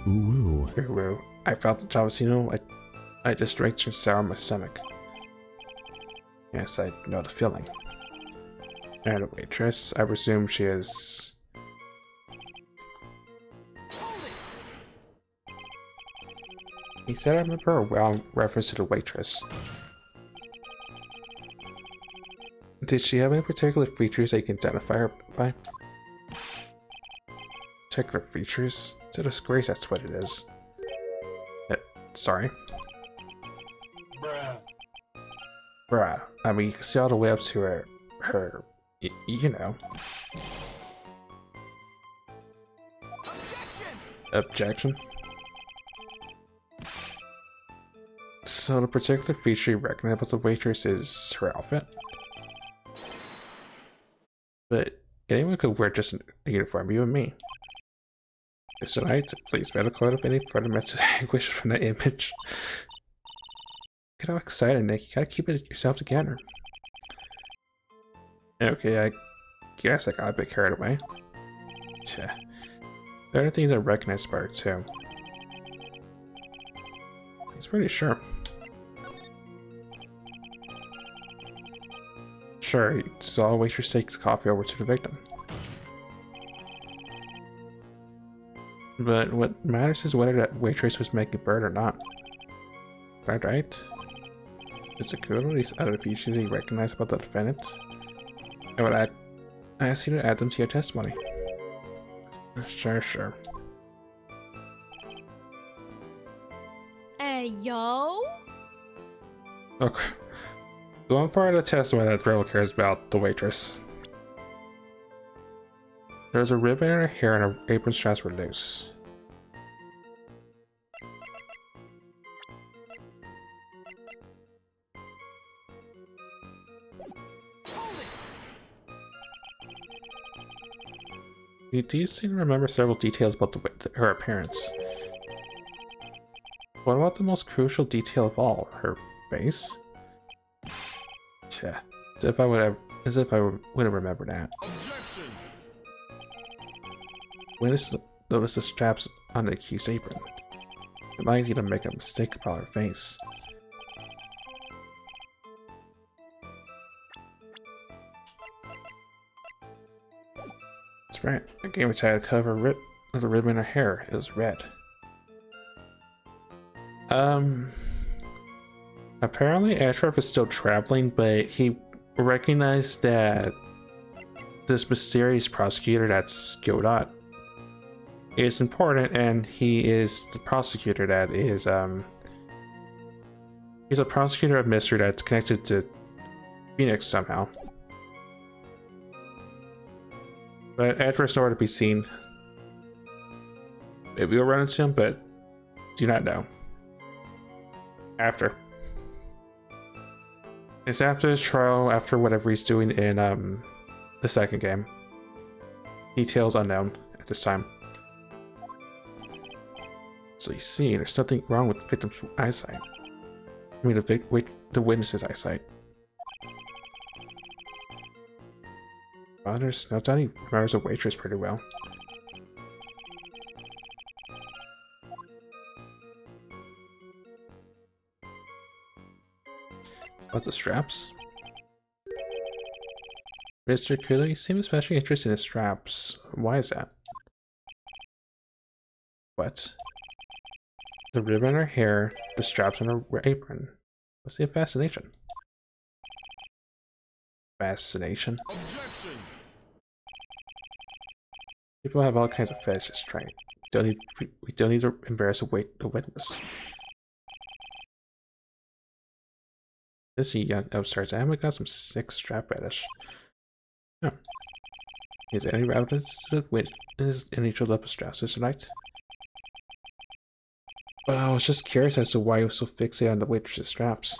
Ooh. Ooh. I felt the Javasino. I just drank some sour in my stomach. Yes, I know the feeling. And a waitress. I presume she is. He said I remember a wrong reference to the waitress. Did she have any particular features I can identify her by? Particular features? It's a disgrace, that's what it is. Sorry. Bruh. I mean, you can see all the way up to her, you know. Objection? So the particular feature you recognize about the waitress is her outfit? But anyone could wear just a uniform, you and me. So tonight, please bear the code of any further mental anguish from that image. Get how excited, Nick. You gotta keep it yourself together. Okay, I guess I got a bit carried away. There are other things I recognize about her too. He's pretty sure. Sure, he saw a waitress take the coffee over to the victim. But what matters is whether that waitress was making Byrde or not. Right? Is it cool these other features you recognize about the defendant? I would ask you to add them to your testimony. Sure. Hey, yo? Okay. The one part of the testimony that really cares about the waitress. There's a ribbon in her hair and her apron straps were loose. You do seem to remember several details about her appearance. What about the most crucial detail of all? Her face? As if I would have remembered that. Witness noticed the straps on the accused's apron. It might you to make a mistake about her face. That's right. I gave her to cover of the ribbon in her hair. It was red. Apparently Ashraf is still traveling, but he recognized that this mysterious prosecutor that's Godot is important, and he is the prosecutor that is he's a prosecutor of mystery that's connected to Phoenix somehow. But Ashraf's nowhere to be seen. Maybe we'll run into him, but do not know. After. It's after his trial, after whatever he's doing in the second game. Details unknown at this time. So you see, there's something wrong with the victim's eyesight. I mean, the witness's eyesight. Well, there's no doubt he remembers a waitress pretty well. About the straps. Mr. Kudo, you seem especially interested in straps. Why is that? What? The ribbon on her hair, the straps on her apron. What's the fascination? Fascination? Objection. People have all kinds of fetishes, right? We don't need to embarrass the witness. This young upstarts. I haven't got some sick strap fetish. No. Is there any evidence to the witness in each of the straps, Mr. Knight? Well, I was just curious as to why he was so fixated on the waitress's straps.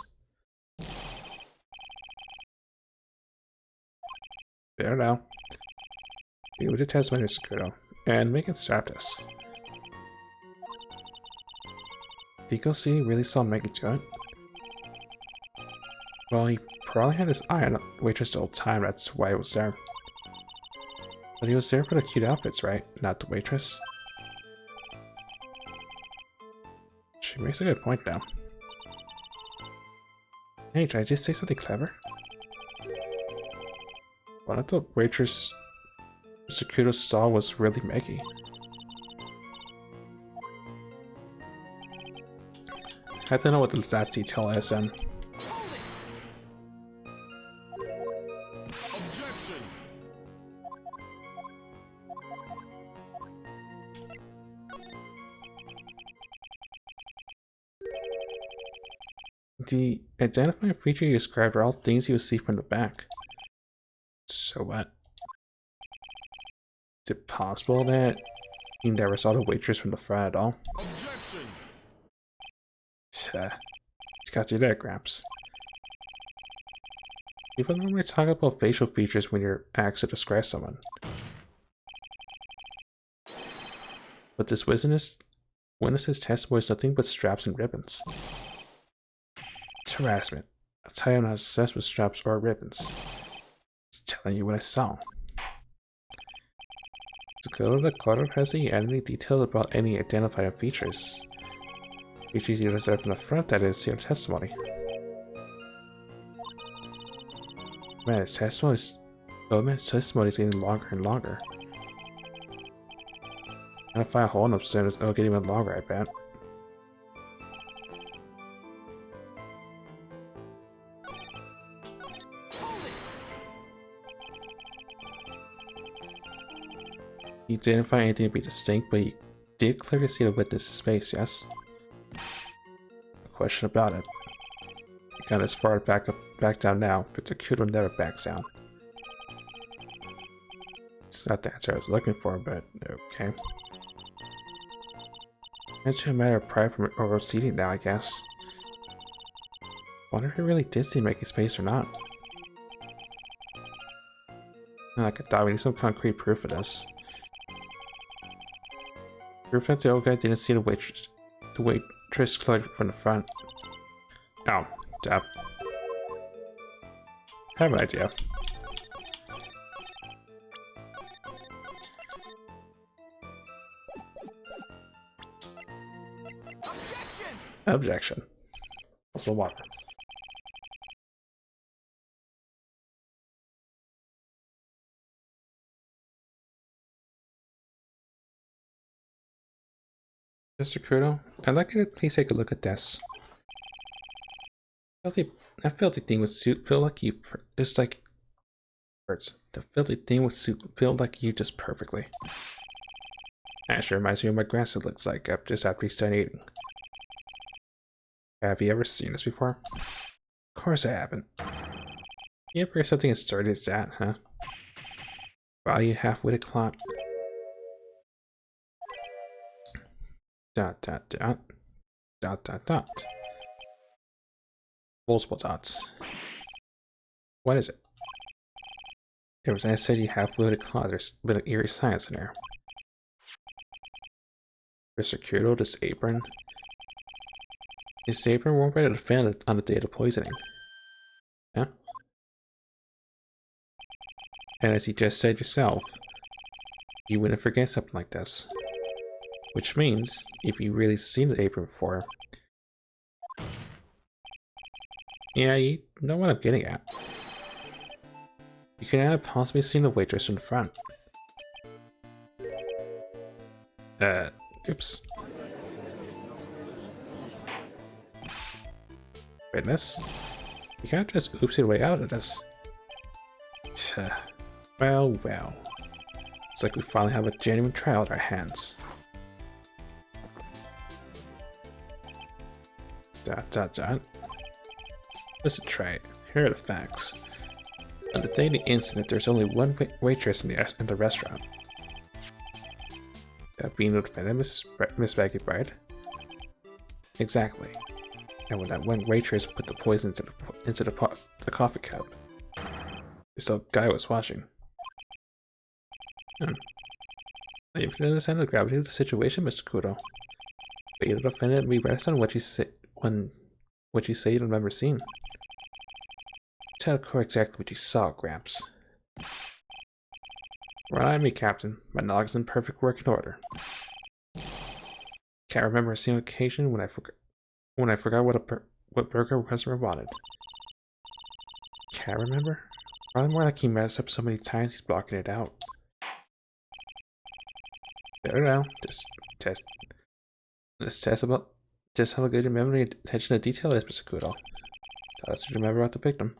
There now. We would test Mr. Kudo and make it start us. Did see really saw Maggie do it? Well, he probably had his eye on the waitress the whole time, that's why he was there. But he was there for the cute outfits, right? Not the waitress. She makes a good point now. Hey, did I just say something clever? One of the waitress Mr. Kudo saw was really Maggie. I don't know what the last detail is then. Objection. The identifying feature you described are all things you will see from the back. So what? Is it possible that you never saw the waitress from the front at all? Objection. It's got to do that, Gramps. People normally talk about facial features when you're asked to describe someone. But this witness's testimony is nothing but straps and ribbons. It's harassment. I'll tell you I'm not obsessed with straps or ribbons. It's telling you what I saw. To go to the courtroom has he added any details about any identifying features. Features you observe from the front, that is, to your testimony. Man, his testimony is getting longer and longer. And if I hold him soon, it'll get even longer, I bet. He didn't find anything to be distinct, but he did clearly see the witness's face, yes? No question about it. He got as far back down now, but the Kudo never backs down. It's not the answer I was looking for, but okay. It's a matter of pride from over seating now, I guess. Wonder if he really did see Mickey's face or not. Like I thought, we need some concrete proof of this. Proof that the old guy didn't see the waitress clearly from the front. Oh, damn. I have an idea. Objection. Objection. Also water. Mr. Kudo, I'd like you to please take a look at this. That filthy thing with suit feel like you. It's like hurts. The filthy thing with suit feel like you just perfectly. Actually reminds me of my grandson looks like just after he's done eating. Have you ever seen this before? Of course I haven't. You ever hear something as sturdy as that, huh? Wow, you half-witted clot. Dot dot dot. Dot dot dot. Multiple dots. What is it? It was I said you half-witted clot. There's been an eerie science in there. Mr. Kudo, this apron. His apron won't ready to fail on the date of poisoning. Yeah? And as you just said yourself, you wouldn't forget something like this. Which means, if you really seen the apron before, yeah, you know what I'm getting at. You could have possibly seen the waitress in the front. Oops. Witness? You can't just oops your way out of this. Well, well. It's like we finally have a genuine trial at our hands. Dot. Listen, Trey. Here are the facts. On the day of the incident, there's only one waitress in the restaurant. That being the defendant, Miss Byrde. Exactly. And when that one waitress put the poison into the coffee cup, this guy was watching. Now you can understand the gravity of the situation, Mr. Kudo. But you the defendant may rest on what you say you don't remember seeing. Tell the court exactly what you saw, Gramps. Rely on me, Captain. My knowledge is in perfect working order. Can't remember a single occasion when I forgot what burger a customer wanted. Can't remember? Probably more like he messed up so many times he's blocking it out. Better now. Let's test about just how good your memory and attention to detail is, Mr. Kudo. Tell us what you remember about the victim.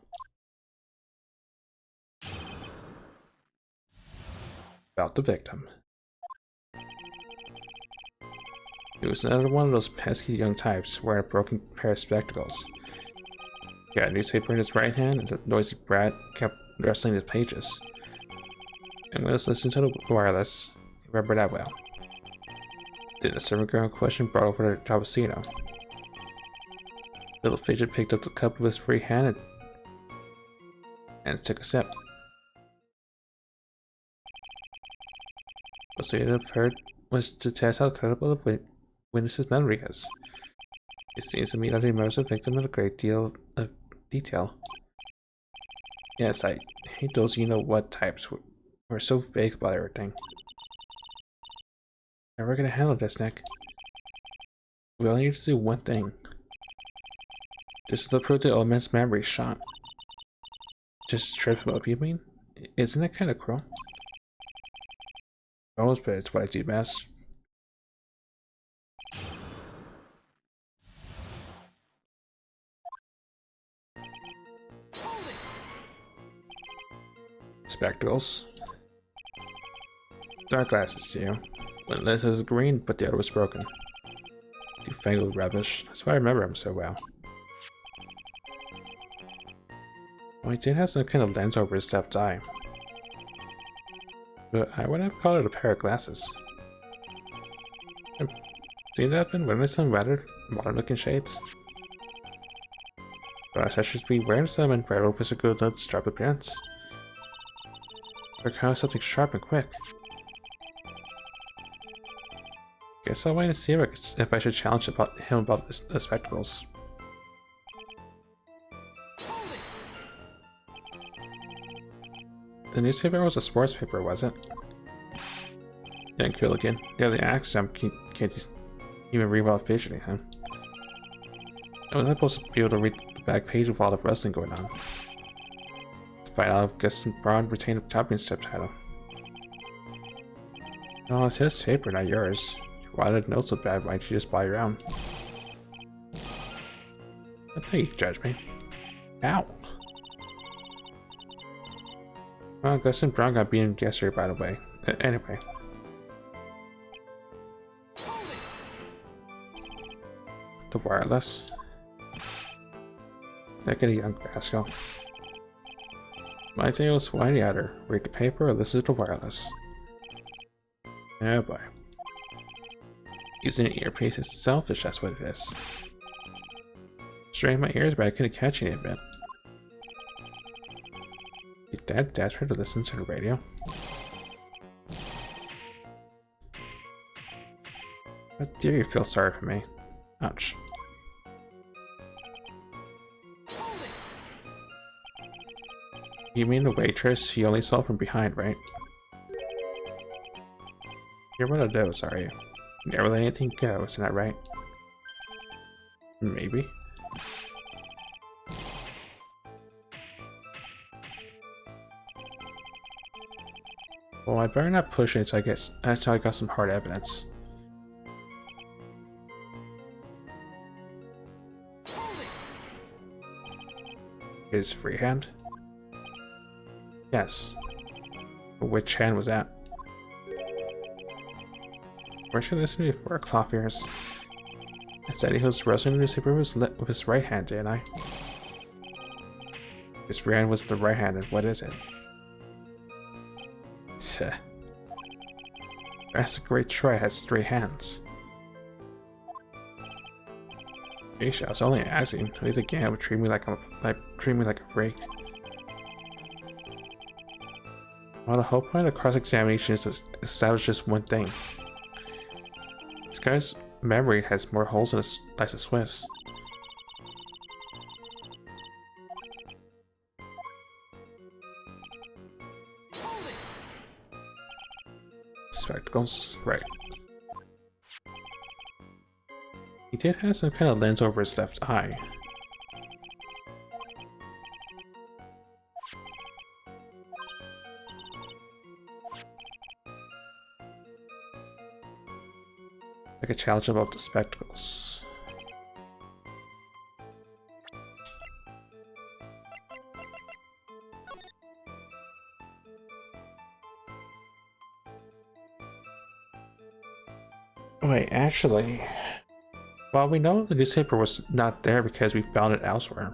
About the victim. He was another one of those pesky young types wearing a broken pair of spectacles. He had a newspaper in his right hand, and the noisy brat kept rustling his pages. And when he was listening to the wireless, he remembered that well. Then the servant girl in question brought over the cappuccino. Little Fidget picked up the cup with his free hand and took a sip. What we had heard was to test how credible the witness's memory is. It seems to me that he remembers the victim in a great deal of detail. Yes, I hate those you-know-what types who are so vague about everything. How are we gonna handle this, Nick? We only need to do one thing. Just to prove the old man's memory shot. Just trip him up, you mean? Isn't that kind of cruel? But it's what I do best. Spectacles. Dark glasses too. One lens was green, but the other was broken. Newfangled rubbish. That's why I remember him so well. Well, he did have some kind of lens over his left eye. But I would have called it a pair of glasses. I've seen that happen when there's some rather modern looking shades. But I should be wearing some and wear over a good look sharp appearance. Or kind of something sharp and quick. Guess I'll wait and see if I should challenge him about the spectacles. The newspaper was a sports paper, was it? Young Cooligan. Yeah, the accident can't just even read without fidgeting, huh? I was supposed to be able to read the back page with all the wrestling going on. To find out if Gus and Braun retained the championship title. No, it's his paper, not yours. Why did it note so bad? Why'd you just buy your own? That's how you judge me. Ow! Well, Gus and Braun got beaten yesterday, by the way. Anyway. The wireless. Look at a young rascal. My day was why either read the paper or listen to the wireless. Oh boy. Using an earpiece is selfish, that's what it is. Strained my ears, but I couldn't catch any of it. Did Dad desperate to listen to the radio? How dare you feel sorry for me? Ouch. You mean the waitress you only saw from behind, right? You're one of those, are you? You never let anything go, isn't that right? Maybe. Well, I better not push it until I got some hard evidence. His free hand? Yes. Which hand was that? Where should I listen to for cloth ears? I said he was wrestling the newspaper with his right hand, didn't I? His free hand was the right hand, and what is it? Tch. That's a great try, it has 3 hands. Geisha, I was only asking. Please again would treat me like a freak. Well, the whole point of cross-examination is to establish just one thing. This guy's memory has more holes than a slice of Swiss. Spectacles, right. He did have some kind of lens over his left eye. I could challenge him about the spectacles. Wait, actually... Well, we know the newspaper was not there because we found it elsewhere.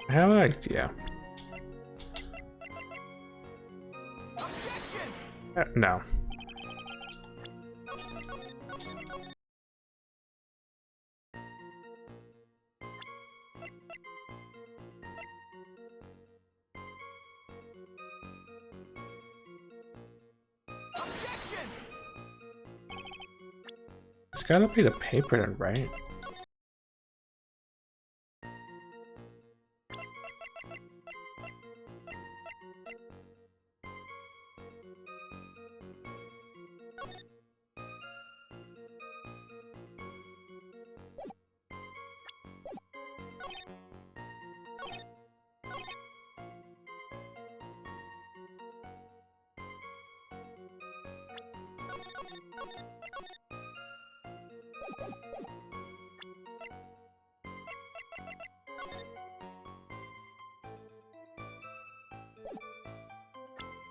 I have an idea. No. It's gotta be the paper then, right?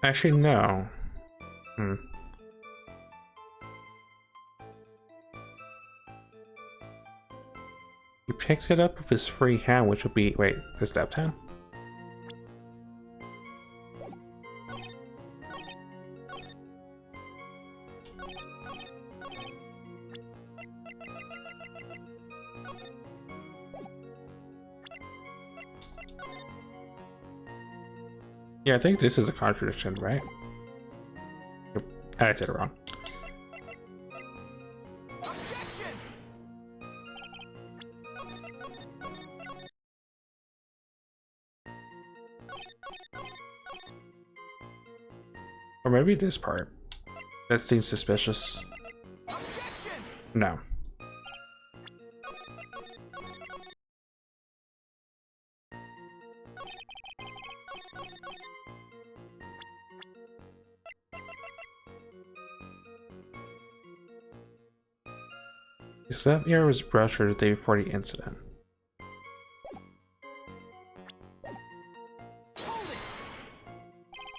Actually, no. He picks it up with his free hand, which would be, wait, his left hand? Yeah, I think this is a contradiction, right? I said it wrong. Or maybe this part. That seems suspicious. No. His left ear was ruptured the day before the incident.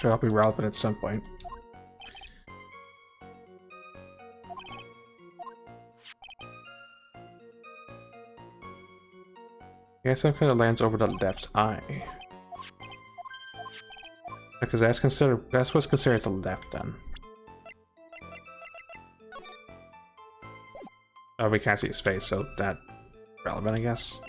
Sure, that'll be relevant at some point. I guess that kind of lands over the left eye. Because that's what's considered the left then. Oh, we can't see his face, so that's relevant, I guess.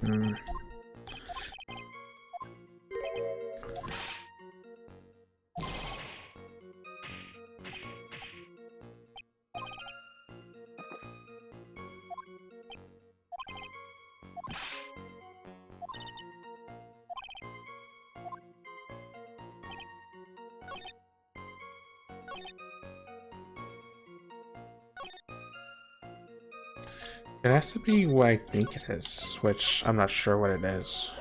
Hmm. It has to be what I think it is, which I'm not sure what it is.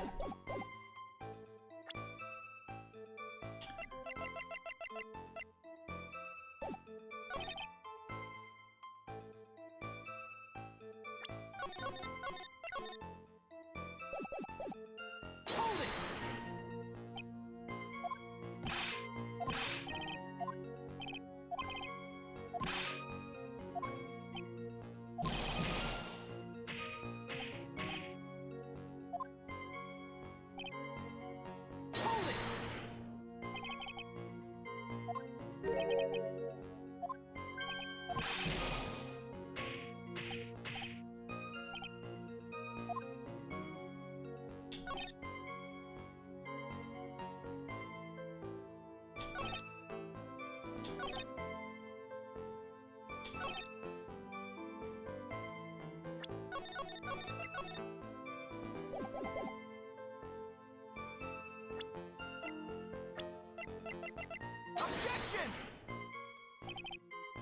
Objection!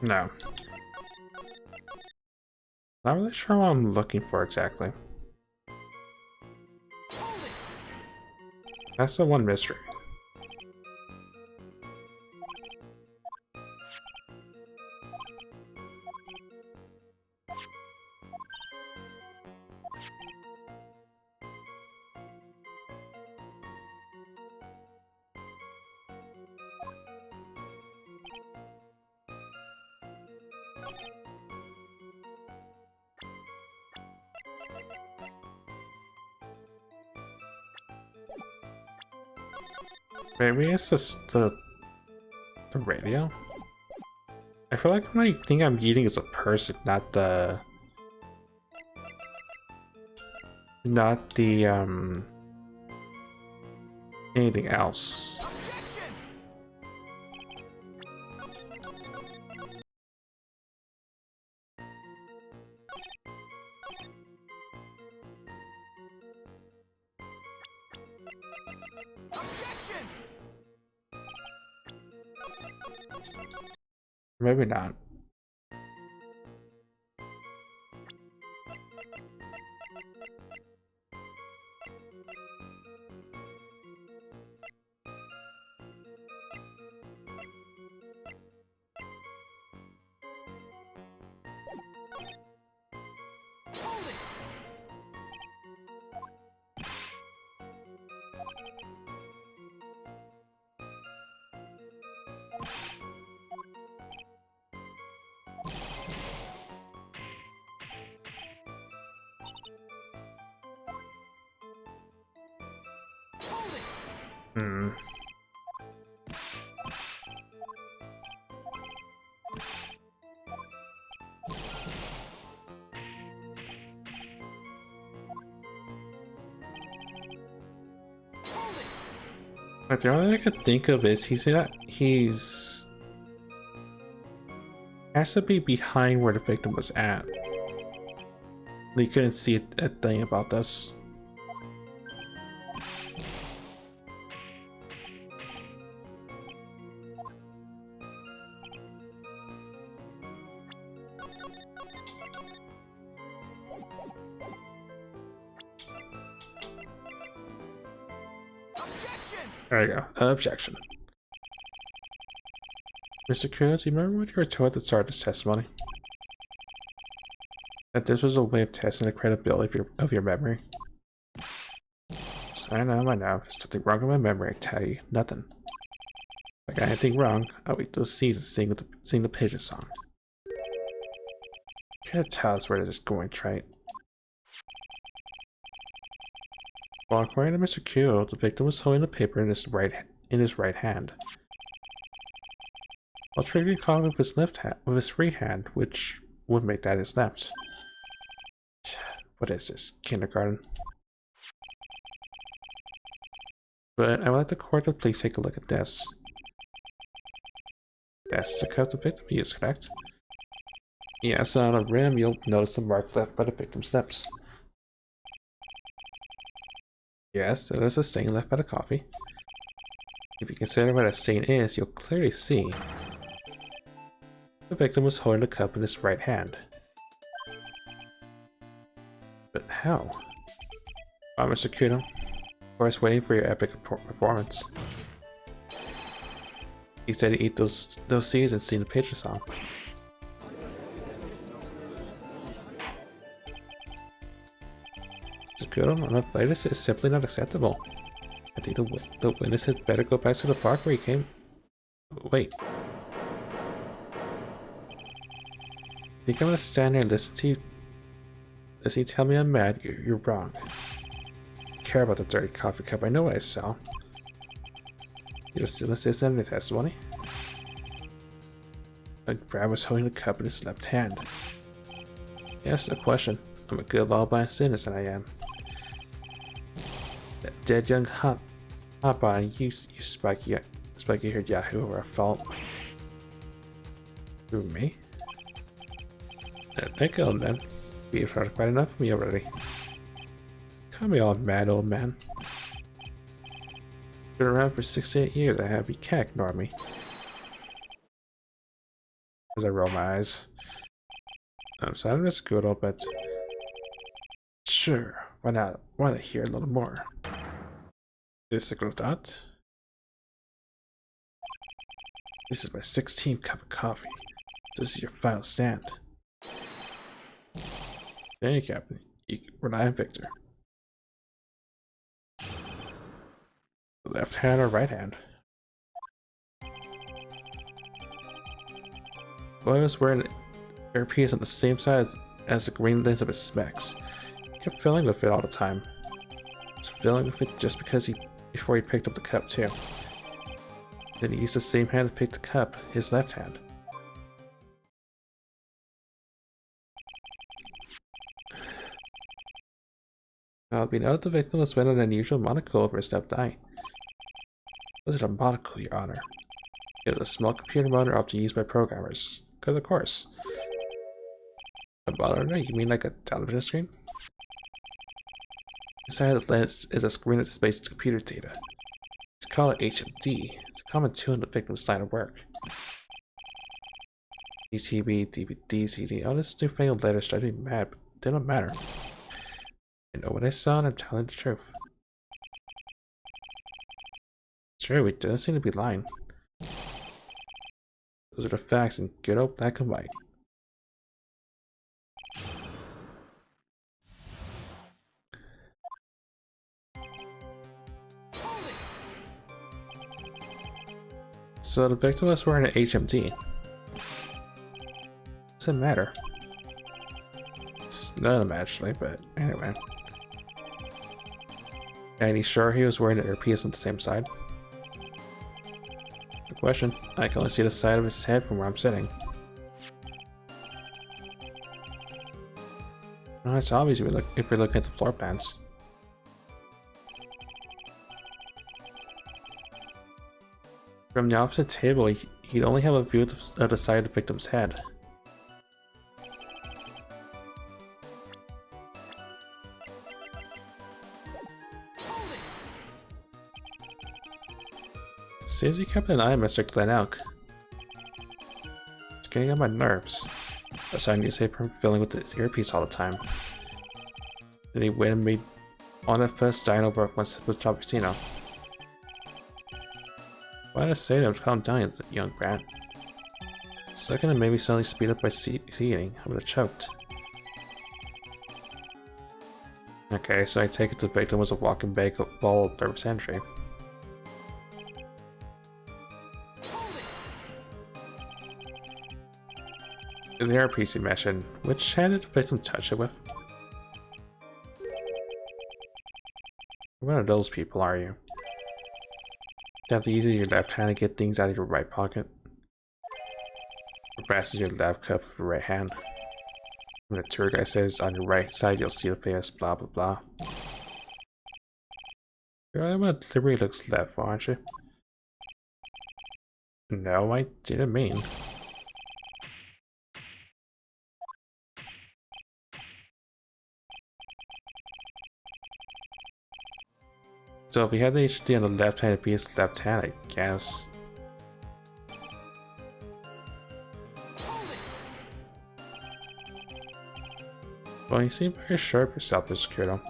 No. Not really sure what I'm looking for exactly. That's the one mystery. Maybe it's just the radio? I feel like when I think I'm eating is a person, not the anything else. Objection! Objection! Maybe not. Hmm. But the only thing I could think of is he's has to be behind where the victim was at. They couldn't see a thing about this. There you go. Objection. Mr. Kuno, do you remember what you were told at the start of this testimony? That this was a way of testing the credibility of your memory? So I know. There's something wrong with my memory, I tell you. Nothing. If I got anything wrong, I'll eat those seeds and sing the pigeon song. You can't tell us where this is going, right? Well, according to Mr. Q, the victim was holding the paper in his right hand, while trading a copy with his left hand, with his free hand, which would make that his left. What is this, kindergarten? But I would like the court to please take a look at this. That's the cup the victim used, correct? Yes, on the rim you'll notice the mark left by the victim's lips. Yes, there's a stain left by the coffee. If you consider what a stain is, you'll clearly see the victim was holding the cup in his right hand. But how? Oh, Mr. Kudo. Of course, waiting for your epic performance. He said he'd eat those seeds and sing the picture song. Mr. Kudo, I'm afraid this is simply not acceptable. I think the witness had better go back to the park where he came. Wait. I think I'm gonna stand there and listen to you. Listen, you tell me I'm mad. You're wrong. I care about the dirty coffee cup. I know what I saw. You're still assisting in the testimony? Brad was holding the cup in his left hand. Yes, no question. I'm a good law-abiding citizen, I am. That dead young hot body, you spiky-haired yahoo were a fault. Who, me? Let go, man. You've heard quite enough of me already. Call me all mad, old man. Been around for 68 years, I have. You can't ignore me. As I roll my eyes. I'm sorry, that's good, but sure, why not? Why not hear a little more? This is a dot. This is my 16th cup of coffee. So this is your final stand. Thank you, Captain. Rely on Victor. Left hand or right hand? Boy was wearing an earpiece on the same side as the green lens of his specs. He kept filling with it all the time. He was filling with it just before he picked up the cup too. Then he used the same hand to pick the cup, his left hand. I'll be noted the victim was wearing an unusual monocle over his left eye. Was it a monocle, Your Honor? It was a small computer monitor often used by programmers. Good, of course. A monitor? You mean like a television screen? Inside the lens is a screen that displays computer data. It's called an HMD. It's a common tool in the victim's line of work. DTV, DVD, CD, all this newfangled letters drive me mad, but they don't matter. I know what I saw and I'm telling the truth. Sure, we don't seem to be lying. Those are the facts in good old black and white. So the victim was wearing an HMD. Doesn't matter. It's none of them actually, but anyway. And he's sure he was wearing an earpiece on the same side? Good question. I can only see the side of his head from where I'm sitting. Well, it's obvious if we're looking at the floor plans. From the opposite table, he'd only have a view of the side of the victim's head. Seems you kept an eye on Mr. Glen Elk. It's getting on my nerves. Aside newspaper filling with his earpiece all the time. Then he went and made on that first dine over at one simple Cappuccino. Why did I say to him to calm down, young brat? The second it made me suddenly speed up my eating, I would have choked. Okay, so I take it the victim was a walking ball of nervous entry. The earpiece you mentioned, which hand did the victim touch it with? What of those people are you? You have to use your left hand to get things out of your right pocket. Fast as your left cup with your right hand. When the tour guide says on your right side you'll see the famous blah blah blah. You're the one that deliberately looks left, aren't you? No, I didn't mean. So if we had the HD on the left hand, it'd be his left hand, I guess. Well, you seem very sure of yourself, Mr. Kyoto.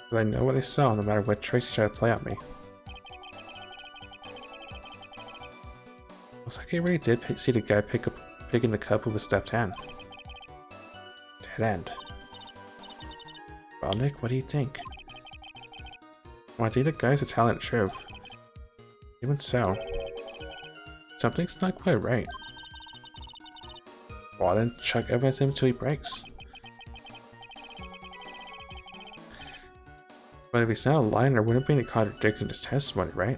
But I know what I saw, no matter what tricks you try to play on me. Looks like I really did see the guy picking the cup with his left hand. Dead end. Well, Nick, what do you think? Well, I think the guy's a talented truth. Even so, something's not quite right. Well, then chuck evidence him until he breaks. But if he's not a liar, there wouldn't be any contradiction in his testimony, right?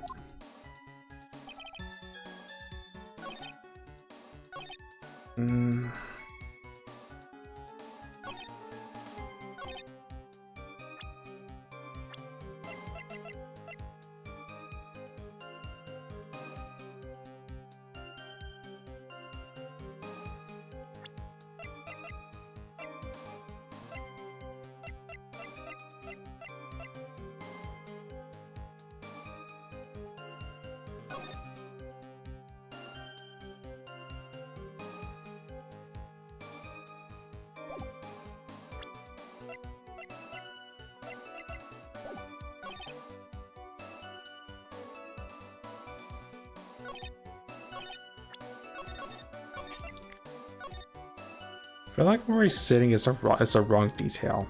I feel like where he's sitting is a wrong detail.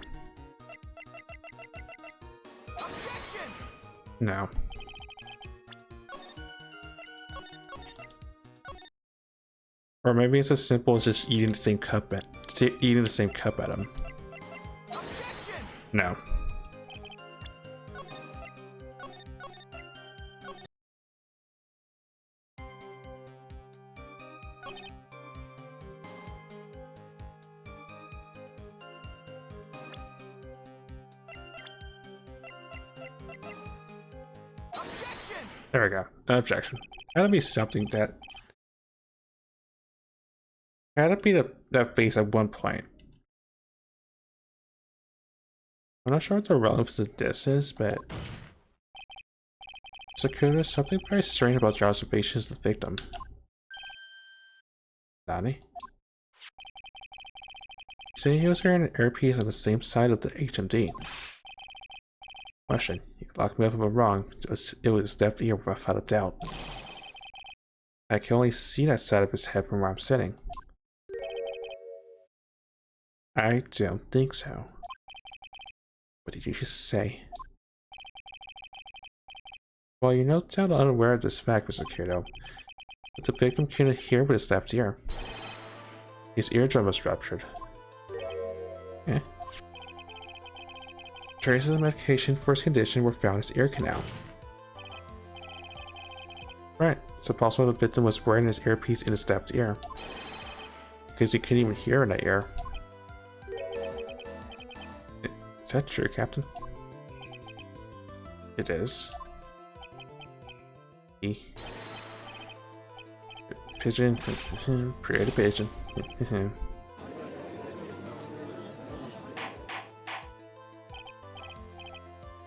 Objection! No. Or maybe it's as simple as just eating the same cup at him. Objection! No. Objection! There we go. Objection. Gotta be something that. Gotta be that face at one point. I'm not sure what the relevance of this is, but. Sakura, there's something very strange about your observations of the victim. Nani? Say he was wearing an earpiece on the same side of the HMD. Question. You can lock me up if I'm wrong. It was definitely without a doubt. I can only see that side of his head from where I'm sitting. I don't think so. What did you just say? Well, you're no doubt unaware of this fact, Mr. Kyoto. But the victim couldn't hear with his left ear. His eardrum was ruptured. Eh. Traces of medication for his condition were found in his ear canal. Right, so possible the victim was wearing his earpiece in his left ear. Because he couldn't even hear in that ear. Is that true, Captain? It is. Pigeon. Pretty pigeon.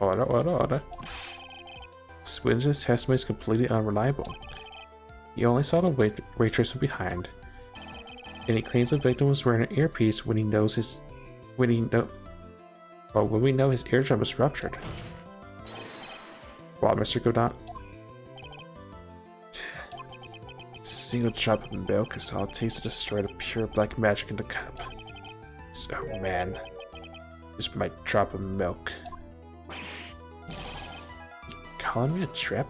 Order. Swinton's testimony is completely unreliable. He only saw the waitress from behind, and he claims the victim was wearing an earpiece when we know his eardrum was ruptured. Wow, Mr. Godot. Single drop of milk is all it takes to destroy the pure black magic in the cup. So, man, just my drop of milk. Calling me a trip?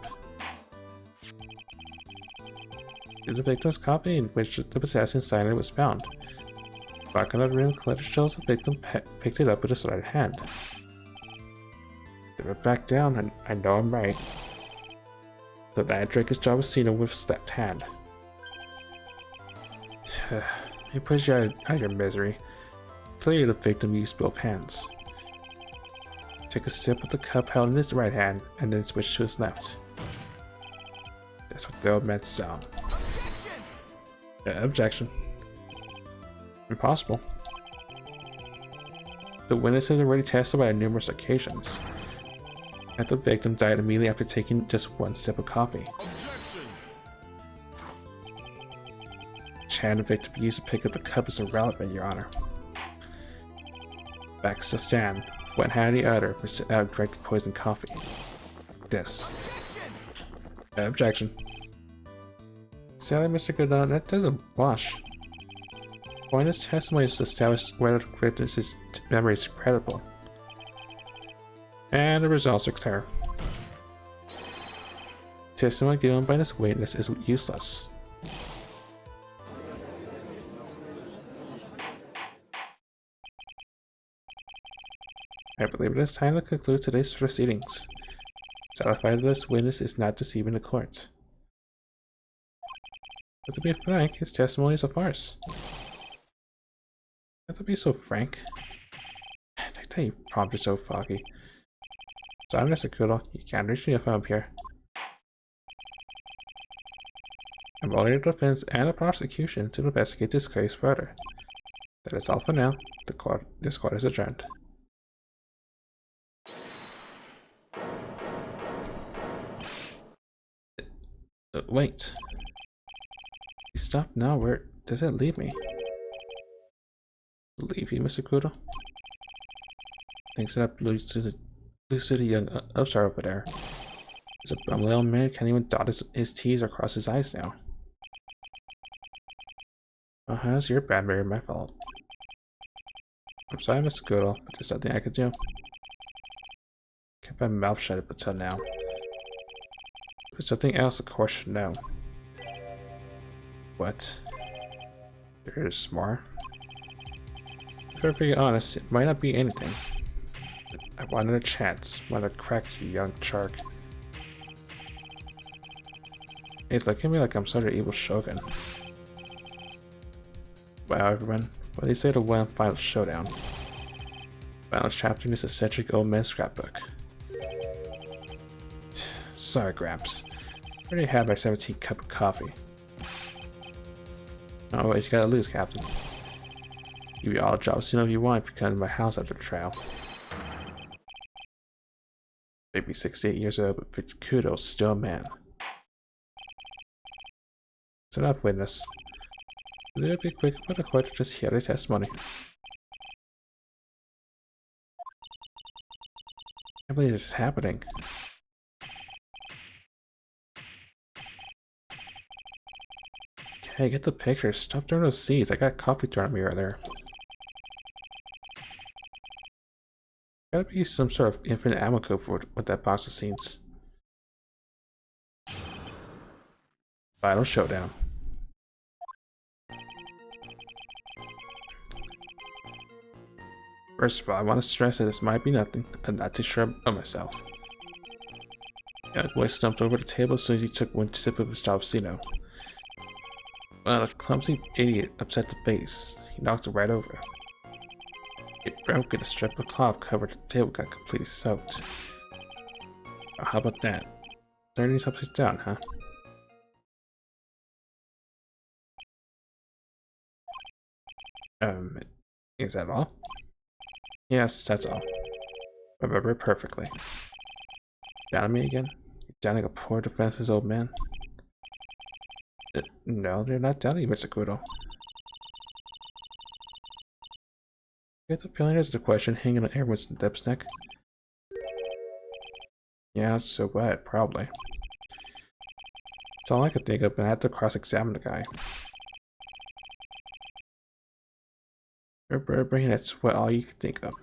In the victim's copy in which the potassium cyanide was found. Back on the rim, collector shows the victim picked it up with his right hand. Threw it back down, and I know I'm right. The lad drank his Jabusino with his left hand. It puts you out of your misery. Clearly the victim used both hands. Take a sip of the cup held in his right hand, and then switch to his left. That's what the old man saw. Objection. Impossible. The witness has already testified on numerous occasions that the victim died immediately after taking just one sip of coffee. Chad, the victim used to pick up the cup is irrelevant, Your Honor. Facts still stand. What had the other drank the poisoned coffee? This. Objection. Sadly, Mr. Goodall, that doesn't wash. Point is testimony is to establish whether the witness's memory is credible. And the results are clear. Testimony given by this witness is useless. I believe it is time to conclude today's proceedings. Satisfied that this witness is not deceiving the court. But to be frank, his testimony is a farce. Not to be so frank. I tell you, prompts are so foggy. So I'm Mr. Goodall. You can't reach me if I'm up here. I'm ordering the defense and the prosecution to investigate this case further. That is all for now. This court is adjourned. Wait. Stop now. Where does it leave me? Leave you, Mr. Goodall? Thanks to that blue suited young upstart over there. There's a bum little man can't even dot his T's or cross his I's now. It's your bad, Mary, my fault. I'm sorry, Mr. Goodall, but there's nothing I could do. Kept my mouth shut up until now. There's something else the court should know. What? There's more? To be perfectly honest, it might not be anything. But I wanted a chance. Wanted to crack you, young shark. It's looking at me like I'm such an evil shogun. Wow, everyone. What do you say to one final showdown? Final chapter in this eccentric old man's scrapbook. Sorry, Gramps. I already had my 17th cup of coffee. Oh, wait, you gotta lose, Captain. Give you all the jobs if you want if you come to my house after the trial. Maybe 68 years old, but Victor Kudo's still a man. It's enough, witness. It'll be quick for the court to just hear the testimony. I believe this is happening. Okay, get the picture. Stop throwing those seeds. I got coffee thrown at me earlier. Gotta be some sort of infinite ammo code for with that box of seeds. Final showdown. First of all, I want to stress that this might be nothing. I'm not too sure of myself. Young boy stumped over the table as soon as he took one sip of his Jalapeno. Well, the clumsy idiot upset the vase. He knocked it right over. It broke and a strip of cloth covered the table got completely soaked. Well, how about that? Turning these upside down, huh? Is that all? Yes, that's all. I remember it perfectly. Down on me again? You're downing a poor defenseless old man? No, they're not downing you, Mr. Goodall. You get the feeling there's a question hanging on everyone's lips neck? Yeah, so what? Probably. That's all I could think of, and I had to cross-examine the guy. Your brain, that's what all you could think of.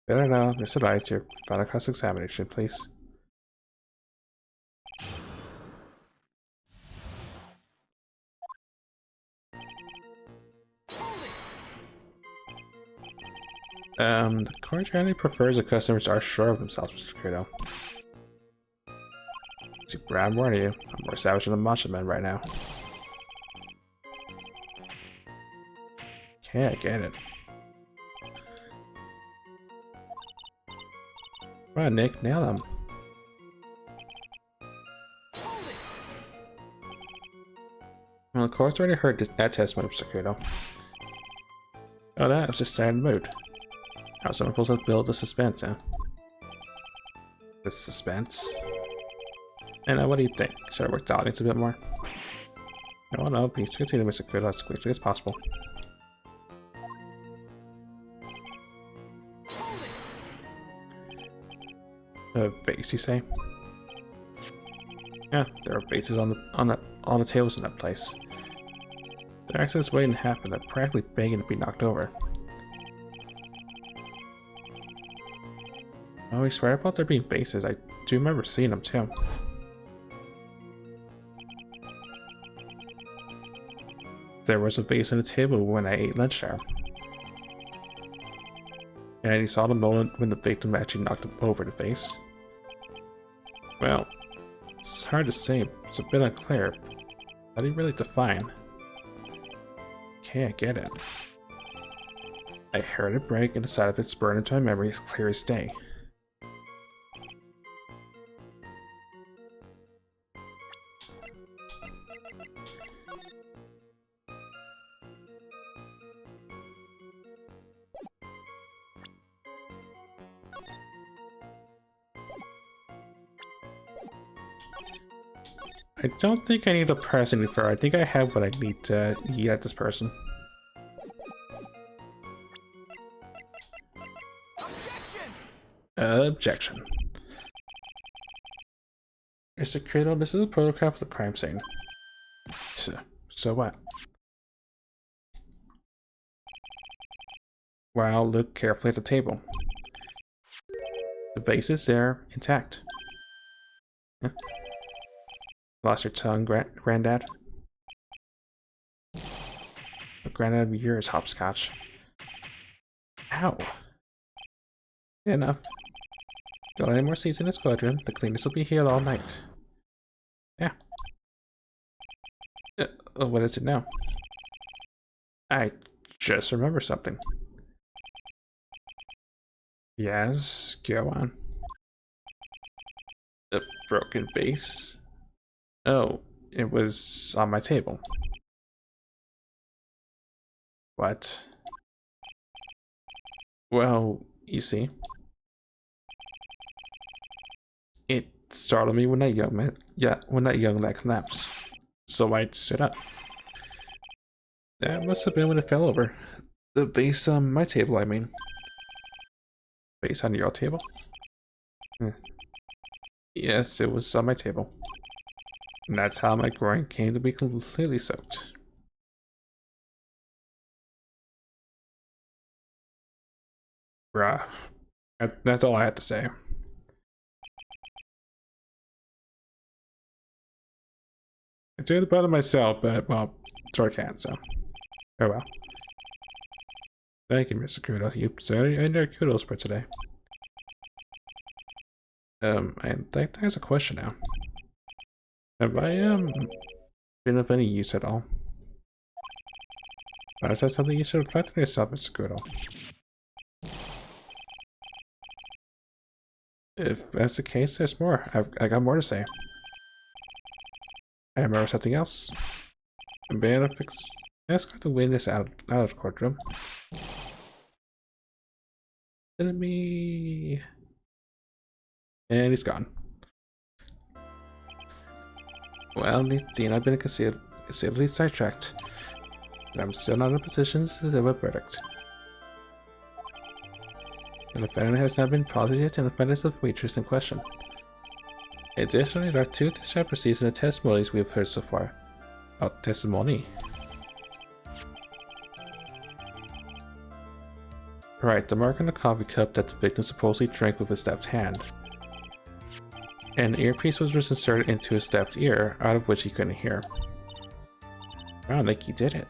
Better now, Mr. Wright, your final cross-examination, please. The court generally prefers that customers are sure of themselves, Mr. Kudo. See, Brad, more than you. I'm more savage than a macho man right now. Okay, I get it. Come on, Nick, nail him. Hold it. Well, of course, I already heard that testimony, Mr. Kudo. Oh, that was just sad mood. I was supposed to build the suspense, huh? The suspense? And what do you think? Should I work the audience a bit more? No, no, please continue, Mr. Kudo, as quickly as possible. Vase, you say? Yeah, there are vases on the tables in that place. They're actually waiting to happen. They're practically begging to be knocked over. Oh, he's right about there being vases. I do remember seeing them too. There was a vase on the table when I ate lunch there. And he saw the moment when the victim actually knocked over the vase. Well, it's hard to say. It's a bit unclear. How do you really define? Okay, I get it. I heard it break and the side of its burned into my memory as clear as day. I don't think I need to press any further. I think I have what I need to eat at this person. Objection. Mr. Cradle, this is a photograph of the crime scene. So what? Well, look carefully at the table. The vase is there, intact. Huh? Lost your tongue, Granddad? Granddad of yours, hopscotch. Ow. Enough. Don't let any more seeds in this quadrant. The cleaners will be here all night. Yeah. What is it now? I just remember something. Yes, go on. A broken vase? Oh, it was on my table. What? Well, you see, it startled me when that young lad collapsed. So I stood up. That must have been when it fell over. The vase on my table, I mean. Vase on your table? Yes, it was on my table. And that's how my groin came to be completely soaked. Bruh. That's all I had to say. I do the bottom myself, but, well, so I can't, so. Oh well. Thank you, Mr. Kudo. You earned your kudos for today. I think there's a question now. Have I, been of any use at all? Is that something you should reflect on yourself, Mr. Kudo? If that's the case, there's more. I got more to say. I remember something else. I'm being to escort the witness out of the courtroom. Enemy. And he's gone. Well, Dean, I've been considerably sidetracked, but I'm still not in a position to deliver a verdict. The defendant has not been positively identified as the waitress in question. Additionally, there are two discrepancies in the testimonies we have heard so far. Testimony? Right, the mark on the coffee cup that the victim supposedly drank with his left hand. An earpiece was inserted into his left ear, out of which he couldn't hear. Wow, like he did it.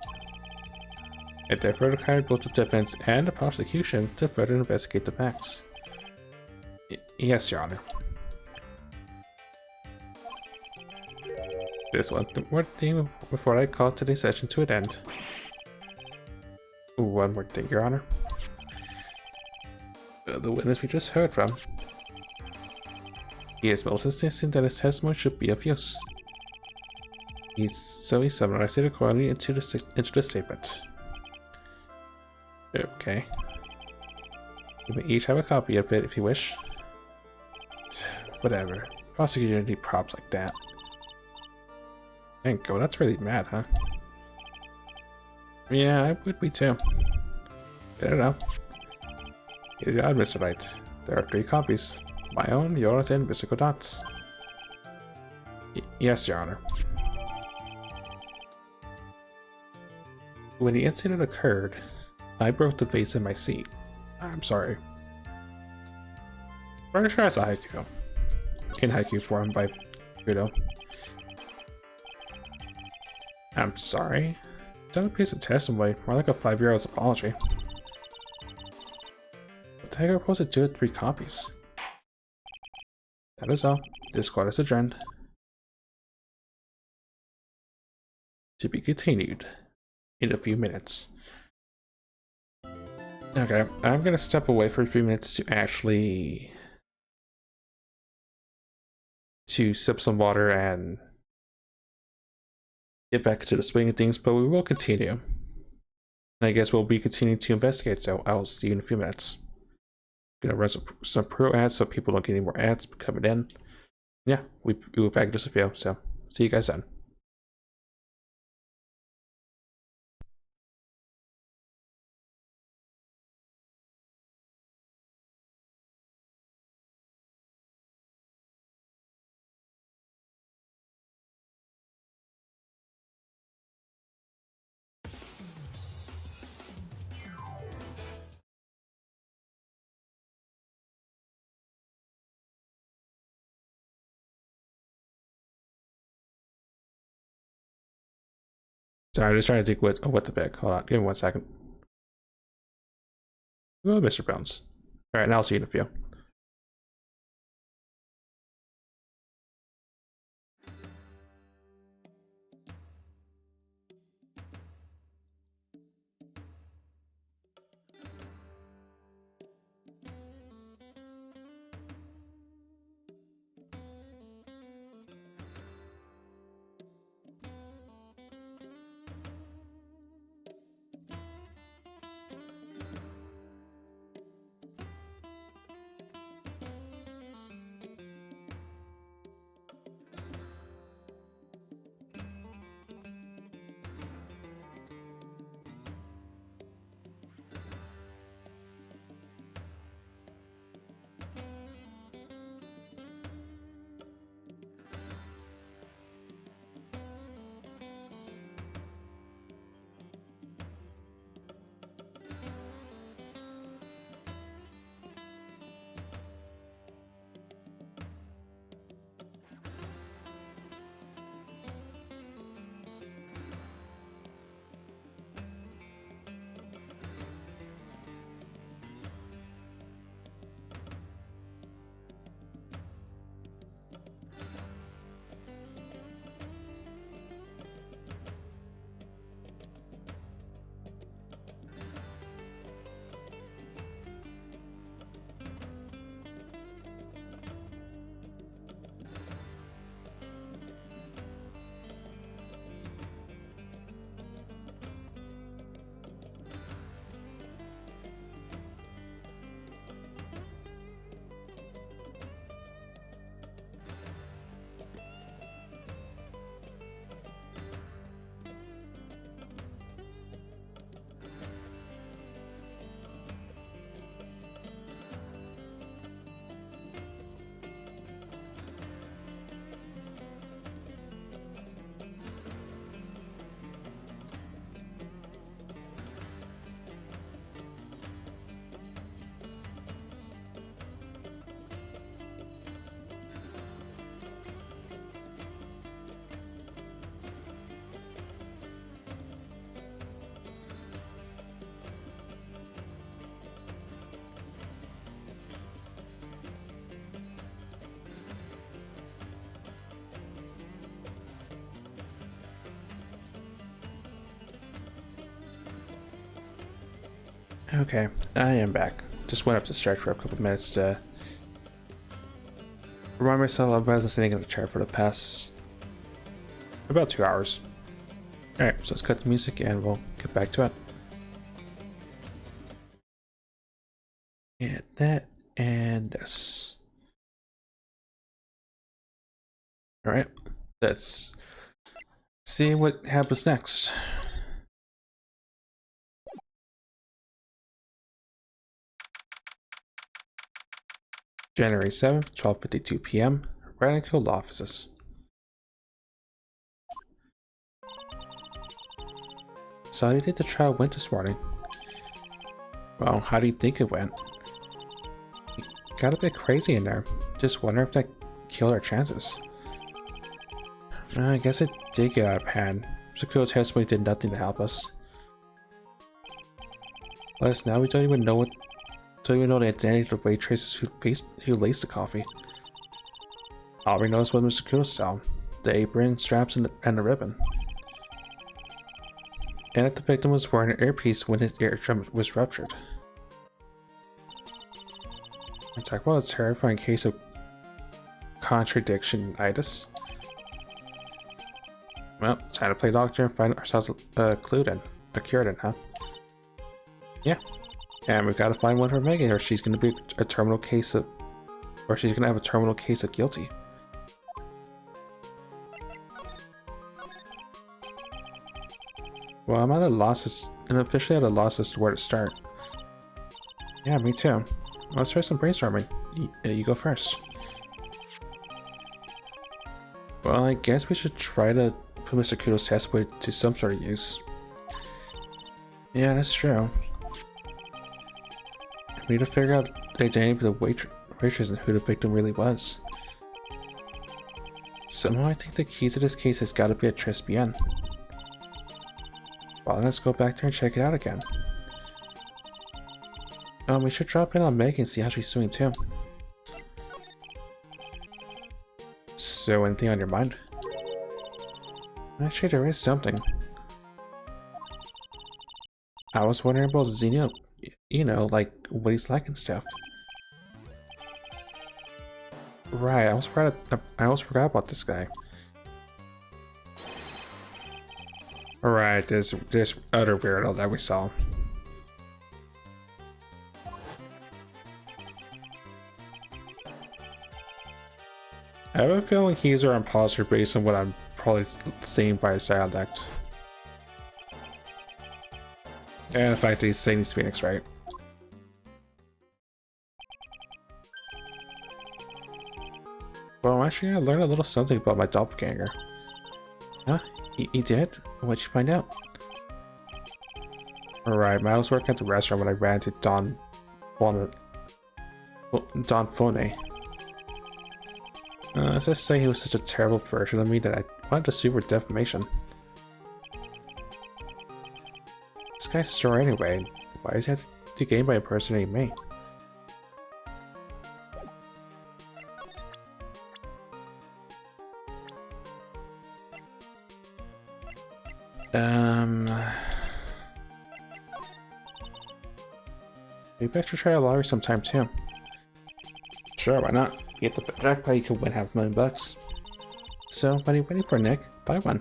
It therefore required both the defense and the prosecution to further investigate the facts. Yes, Your Honor. There's one more thing before I call today's session to an end. One more thing, Your Honor. The witness we just heard from He is most insistent that his testimony should be of use. So he summarized it accordingly into the statement. Okay. You may each have a copy of it if you wish. Whatever. Prosecutor didn't need props like that. Thank God, that's really mad, huh? Yeah, I would be too. I don't know. Here you are, Mr. Wright. There are 3 copies. My own, yours, and Mr. Godot's. Yes, Your Honor. When the incident occurred, I broke the vase in my seat. I'm sorry. Pretty sure it's a haiku. In haiku form by Byrde. I'm sorry. Don't piece of testimony, more like a 5-year-old's apology. What the heck are we supposed to do with 3 copies? That is all. This court is adjourned. To be continued in a few minutes. Okay, I'm gonna step away for a few minutes to actually sip some water and get back to the swing of things, but we will continue. And I guess we'll be continuing to investigate, so I'll see you in a few minutes. Gonna run some pro ads so people don't get any more ads coming in. Yeah, we'll be back in just a few, so see you guys then. Sorry, I'm just trying to think what to pick. Hold on, give me 1 second. Oh, Mr. Bones. Alright, now I'll see you in a few. Okay, I am back. Just went up to stretch for a couple minutes to remind myself I wasn't sitting in a chair for the past about 2 hours. Alright, so let's cut the music and we'll get back to it. And that and this. Alright, let's see what happens next. January 7th, 12:52 p.m. Radical Law Offices. So how do you think the trial went this morning? Well, how do you think it went? It got a bit crazy in there. Just wonder if that killed our chances. I guess it did get out of hand. Sakuro's testimony did nothing to help us. Plus, now we don't even know the identity of the waitress who laced the coffee. All we know is what Mr. Kudo saw: the apron, straps, and the ribbon. And that the victim was wearing an earpiece when his eardrum was ruptured. Talk about a terrifying case of contradiction-itis. Well, it's time to play doctor and find ourselves clued in. A cured in, huh? Yeah. And we've got to find one for Megan, or she's gonna be a terminal case of, or she's gonna have a terminal case of guilty. Well, I'm at a loss, and officially at a loss as to where to start. Yeah, me too. Let's try some brainstorming. You go first. Well, I guess we should try to put Mr. Kudo's testimony to some sort of use. Yeah, that's true. We need to figure out the identity of the waitress and who the victim really was. Somehow I think the key to this case has got to be at Tribulations. Well, let's go back there and check it out again. We should drop in on Meg and see how she's doing too. So, anything on your mind? Actually, there is something. I was wondering about Xeno, you know, like what he's like and stuff. Right, I almost forgot about this guy. Alright, there's other weirdo that we saw. I have a feeling he's our imposter based on what I'm probably seeing by his dialect. And the fact that he's saying he's Phoenix Wright. Well, actually, I learned a little something about my doppelganger. Huh? You did? What'd you find out? Alright, I was working at the restaurant when I ran into Don Fone. Let's just say he was such a terrible version of me that I wanted to sue for defamation. This guy's story anyway. Why does he have to gain by impersonating me? Maybe I should try a lottery sometime too. Sure, why not? You get the jackpot, you could win $500,000. So, what are you waiting for, Nick? Buy one.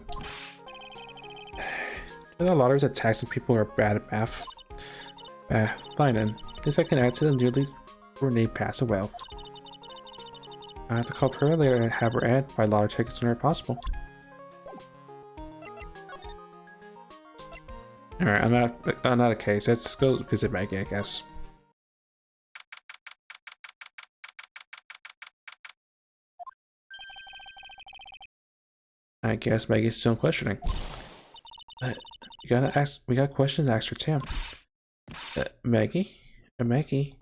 The lotteries are taxing people who are bad at math. Fine then. At least I can add to the newly renamed passive wealth. I have to call her later and have her add buy lottery tickets whenever possible. Alright, I'm not a case. Let's go visit Maggie, I guess. I guess Maggie's still questioning. We got questions to ask her too. Maggie? Maggie?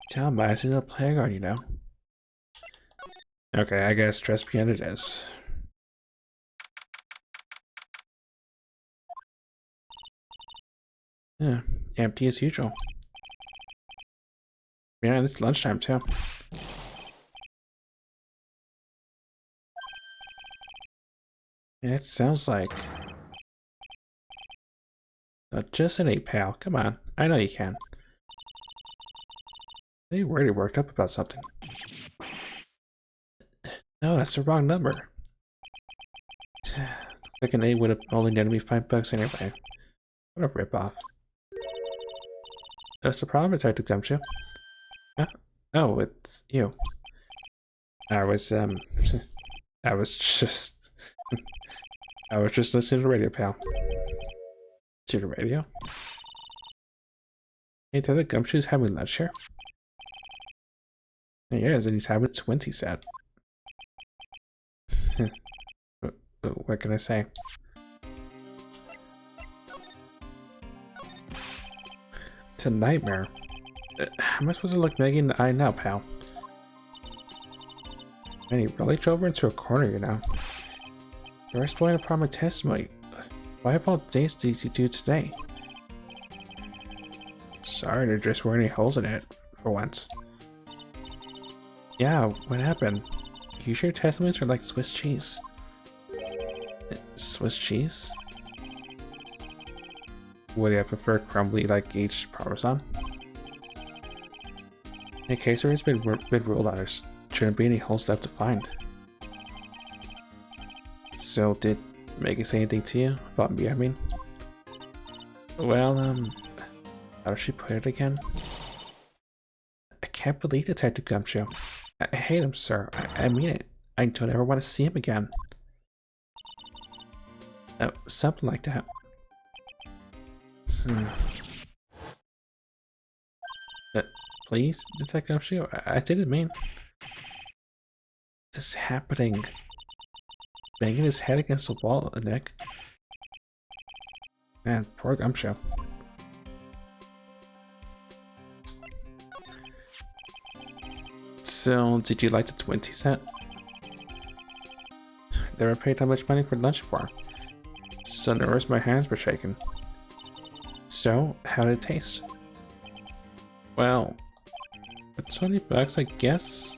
Tell me, I see the playground, you know. Okay, I guess Tribulations it is. Yeah, empty as usual. Yeah, it's lunchtime too. Yeah, it sounds like... just an 8, pal. Come on. I know you can. They already worked up about something. No, that's the wrong number. Like an 8 would have only netted me $5 anyway. What a ripoff. That's the problem, Detective Gumshoe. Huh? Oh, it's you. I was I was just I was just listening to the radio, pal. To the radio? Hey, Detective Gumshoe's having lunch here? He is, and he's having twins, he said. What can I say? It's a nightmare. How am I supposed to look Maggie in the eye now, pal? Man, he really drove her into a corner, you know. You're exploiting upon my testimony. Why of all days did you do today? Sorry, there just weren't any holes in it, for once. Yeah, what happened? Usually your testimonies are like Swiss cheese. Swiss cheese? Would I prefer crumbly like aged parmesan? In case there has been ruled on, there shouldn't be any holes left to find. So did Maggie say anything to you about me, I mean? Well, how does she put it again? I can't believe Detective Gumshoe. I hate him, sir. I mean it. I don't ever want to see him again. Something like that. Please, Detective Gumshoe? I didn't mean. What's happening? Banging his head against the wall, Nick. Man, poor Gumshoe. So, did you like the 20 set? Never paid that much money for lunch before. So nervous my hands were shaking. So, how did it taste? Well, for $20, I guess.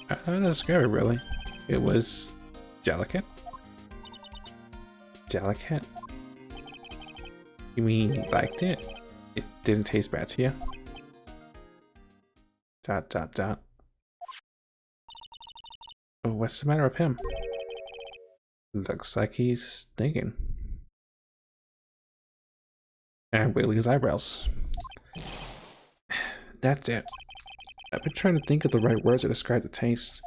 I don't know, scary really. It was delicate. Delicate? You mean you liked it? It didn't taste bad to you? Dot dot dot. Oh, what's the matter with him? Looks like he's thinking. And wiggling his eyebrows. That's it. I've been trying to think of the right words to describe the taste.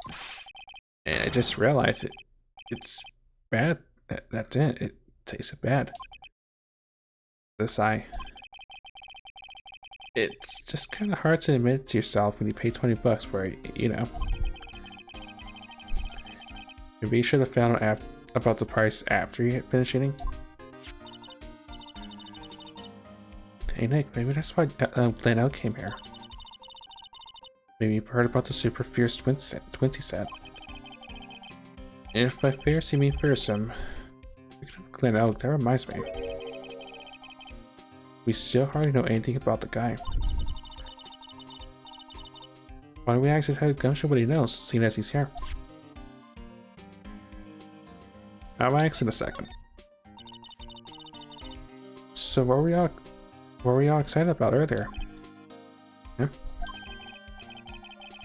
And I just realized it's bad. That's it. It tasted bad. The sigh. It's just kind of hard to admit to yourself when you pay $20 for it, you know. Maybe you should have found out about the price after you finished eating. Hey Nick, maybe that's why Glenn came here. Maybe you've heard about the super fierce twinty set. And if by fierce you mean fearsome, Glenn, that reminds me. We still hardly know anything about the guy. Why don't we ask Detective Gumshoe what he knows, seeing as he's here? I'll ask in a second. So what were y'all excited about earlier? Yeah?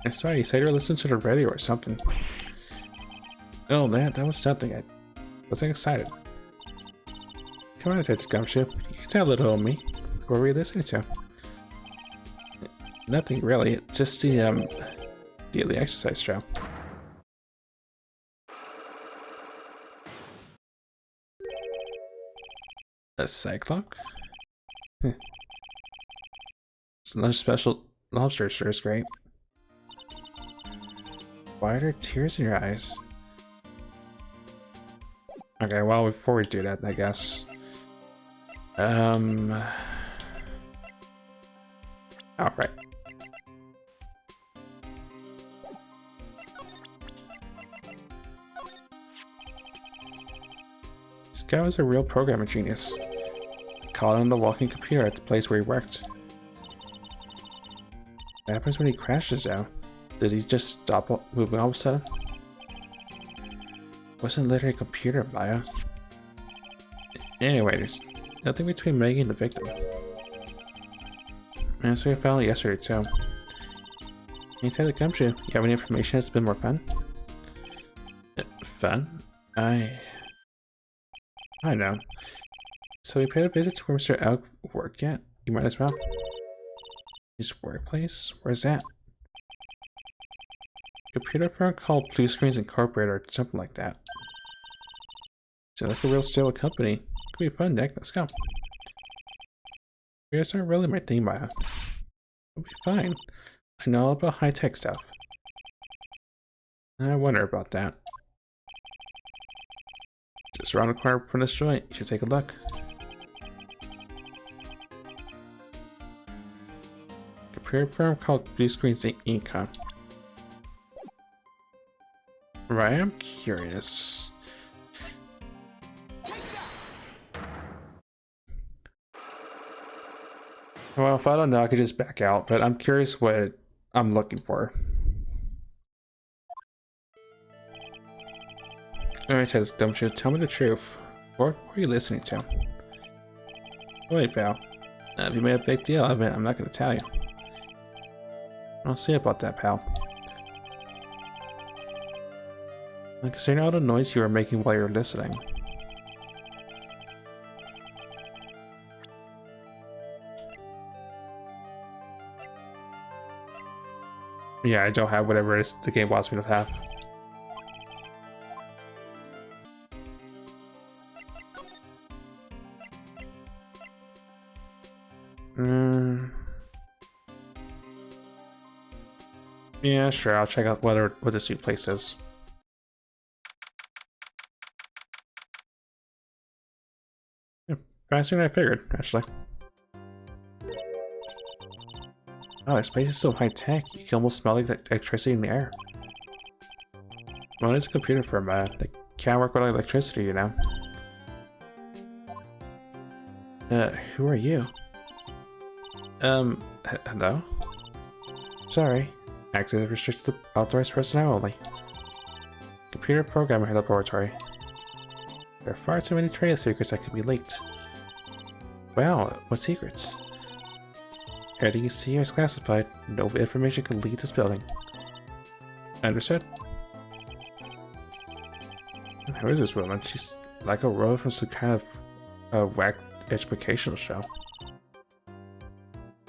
I saw you said you were listening to the radio or something. Oh man, that was something. I wasn't excited. Come on, Detective Gumshoe. You can tell a little of me. What were you listening to? Nothing really, just the daily exercise show. A cyclock? It's lunch special lobster sure is great. Why are there tears in your eyes? Okay, well, before we do that, I guess. Alright. This guy was a real programming genius. Called him the walking computer at the place where he worked. What happens when he crashes though? Does he just stop moving all of a sudden? Wasn't literally a computer, Maya. Anyway, there's nothing between Maggie and the victim. And so we found it yesterday too. Can you tell the Gumshoe, you have any information that's been more fun? fun. I know. So we paid a visit to where Mr. Elk worked yet? You might as well. His workplace? Where's that? Computer firm called Blue Screens Incorporated or something like that. Sounds like a real stable company. Could be fun, Nick. Let's go. Computers aren't really my thing, Maya. It'll be fine. I know all about high-tech stuff. I wonder about that. Just around the corner from this joint. You should take a look. Computer firm called Blue Screens Inc. Huh? Right, I'm curious. Well, if I don't know, I could just back out, but I'm curious what I'm looking for. Alright, Ted, don't you tell me the truth. What are you listening to? Wait, pal. If you made a big deal of it, I'm not going to tell you. I'll see about that, pal. I'm considering all the noise you were making while you were listening. Yeah, I don't have whatever it is the game wants me to have. Yeah, sure, I'll check out what this new place is. Yeah, faster than I figured, actually. Oh, this place is so high-tech, you can almost smell like the electricity in the air. Well, it's a computer firm, they can't work without electricity, you know. Who are you? Hello? Sorry. Access restricted to authorized personnel only. Computer programmer laboratory. There are far too many trail secrets that could be leaked. Wow, what secrets? Everything you see here is classified. No information can leave this building. Understood? Who is this woman? She's like a robot from some kind of whack educational show.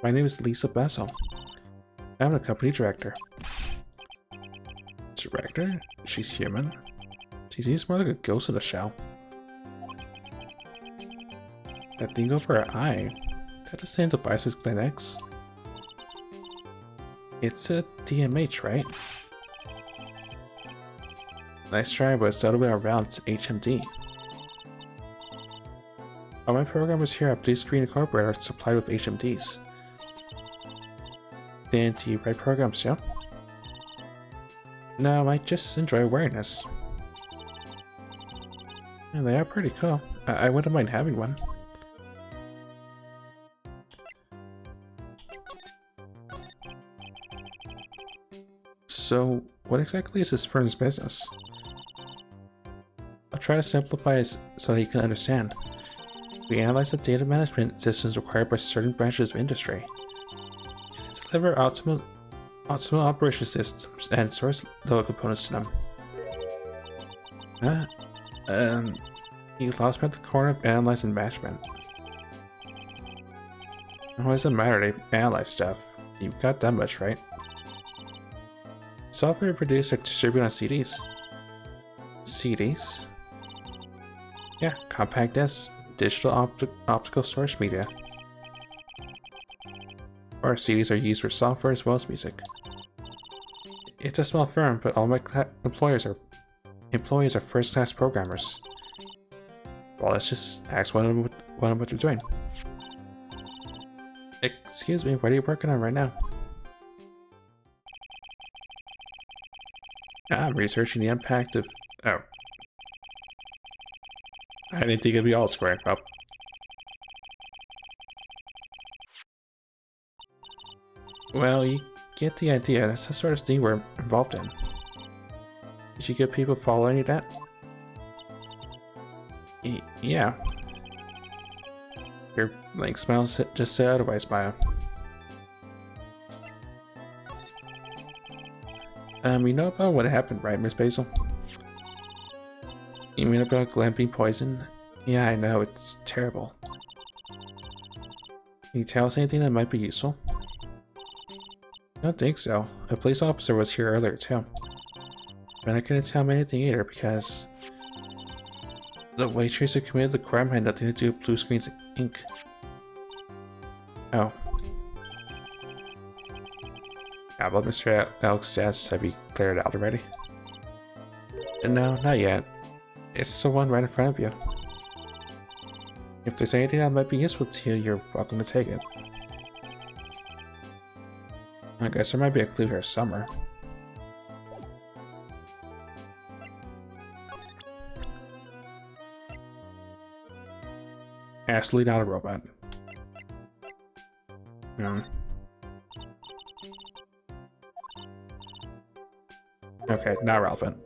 My name is Lisa Bessel. I'm the company director. Director? She's human. She seems more like a ghost in a shell. That thing over her eye. That is Santa Bice's Clinics. It's a DMH, right? Nice try, but it's the other way around. It's HMD. All my programmers here at Blue Screen Incorporated are supplied with HMDs. Then do you write programs too? No, I just enjoy awareness. Yeah, they are pretty cool. I wouldn't mind having one. So, what exactly is this firm's business? I'll try to simplify it so that you can understand. We analyze the data management systems required by certain branches of industry. And deliver optimal operation systems and source level components to them. You lost me at the corner of analyze and management. What does it matter? They analyze stuff. You got that much, right? Software produced or distributed on CDs. CDs? Yeah, compact discs, digital optical storage media. Or CDs are used for software as well as music. It's a small firm, but all my employees are first-class programmers. Well, let's just ask one of them what they're doing. Excuse me, what are you working on right now? I'm researching the impact of... Oh. I didn't think it'd be all square. Oh. Well, you get the idea. That's the sort of thing we're involved in. Did you get people following you that? Yeah. Your blank smile just said otherwise, Maya. You know about what happened, right, Miss Basil? You mean about Glenn being poisoned? Yeah, I know, it's terrible. Can you tell us anything that might be useful? I don't think so. A police officer was here earlier too. But I couldn't tell him anything either because the waitress who committed the crime had nothing to do with blue screen's ink. Oh. How about Mr. Elk's desk? Have you cleared it out already? No, not yet. It's the one right in front of you. If there's anything that might be useful to you, you're welcome to take it. I guess there might be a clue here somewhere. Absolutely not a robot. Okay, not relevant.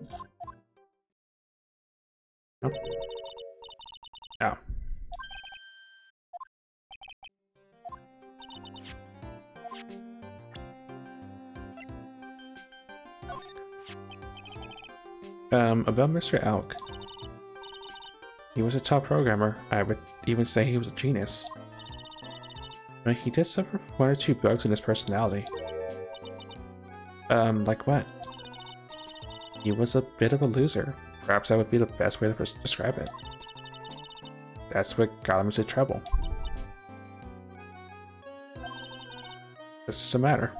Nope. Oh. About Mr. Elk. He was a top programmer. I would even say he was a genius. But he did suffer from one or two bugs in his personality. Like what? He was a bit of a loser. Perhaps that would be the best way to describe it. That's what got him into trouble. What's the matter?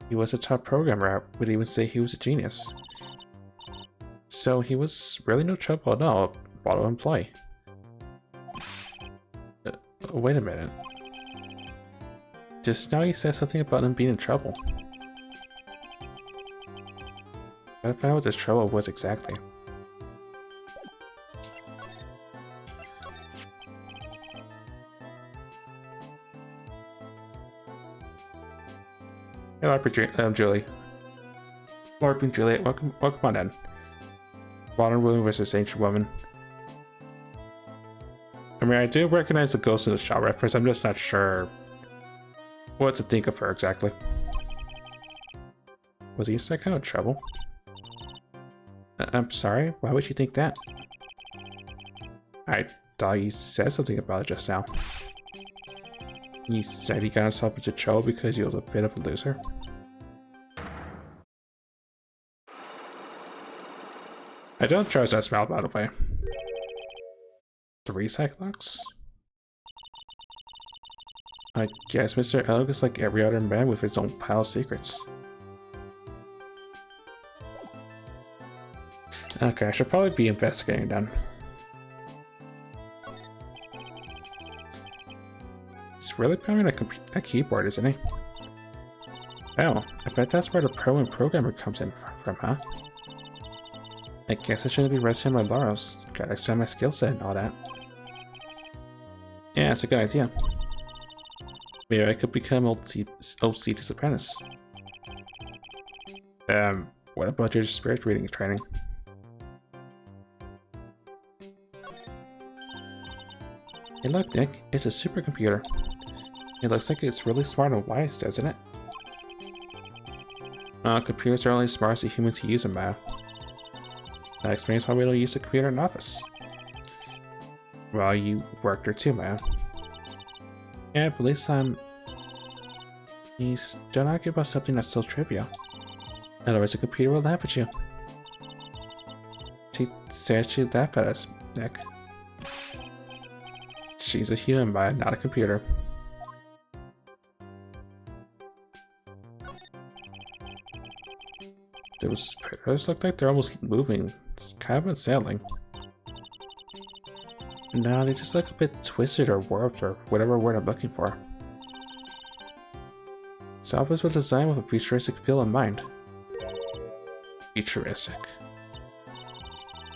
He was a top programmer. I would even say he was a genius. So he was really no trouble at all. Bottle employee. Wait a minute. Just now you said something about him being in trouble. I gotta find out what this trouble was exactly. Hey, LARP, Julie. LARP and Juliet, welcome on in. Modern woman versus ancient woman. I mean, I do recognize the Ghost in the Shell reference. I'm just not sure what to think of her exactly. Was he in some kind of trouble? I'm sorry, why would you think that? I thought he said something about it just now. He said he got himself into trouble because he was a bit of a loser. I don't trust that smell, by the way. 3 Cyclops? I guess Mr. Elk is like every other man with his own pile of secrets. Okay, I should probably be investigating then. He's really programming a keyboard, isn't he? Oh, I bet that's where the pro and programmer comes in from, huh? I guess I shouldn't be resting on my laurels. Gotta expand my skill set and all that. Yeah, it's a good idea. Maybe I could become old Cetus apprentice. What about your spirit reading training? Hey look, Nick, it's a supercomputer. It looks like it's really smart and wise, doesn't it? Computers are only as smart as the humans who use them, Mao. That explains why we don't use the computer in office. Well, you worked there too, Mao. Yeah, but at least Please don't argue about something that's so trivial. Otherwise the computer will laugh at you. She said she'd laugh at us, Nick. She's a human, Maya, not a computer. Those pillars look like they're almost moving. It's kind of unsettling. No, they just look a bit twisted or warped or whatever word I'm looking for. Salvas were designed with a futuristic feel in mind. Futuristic.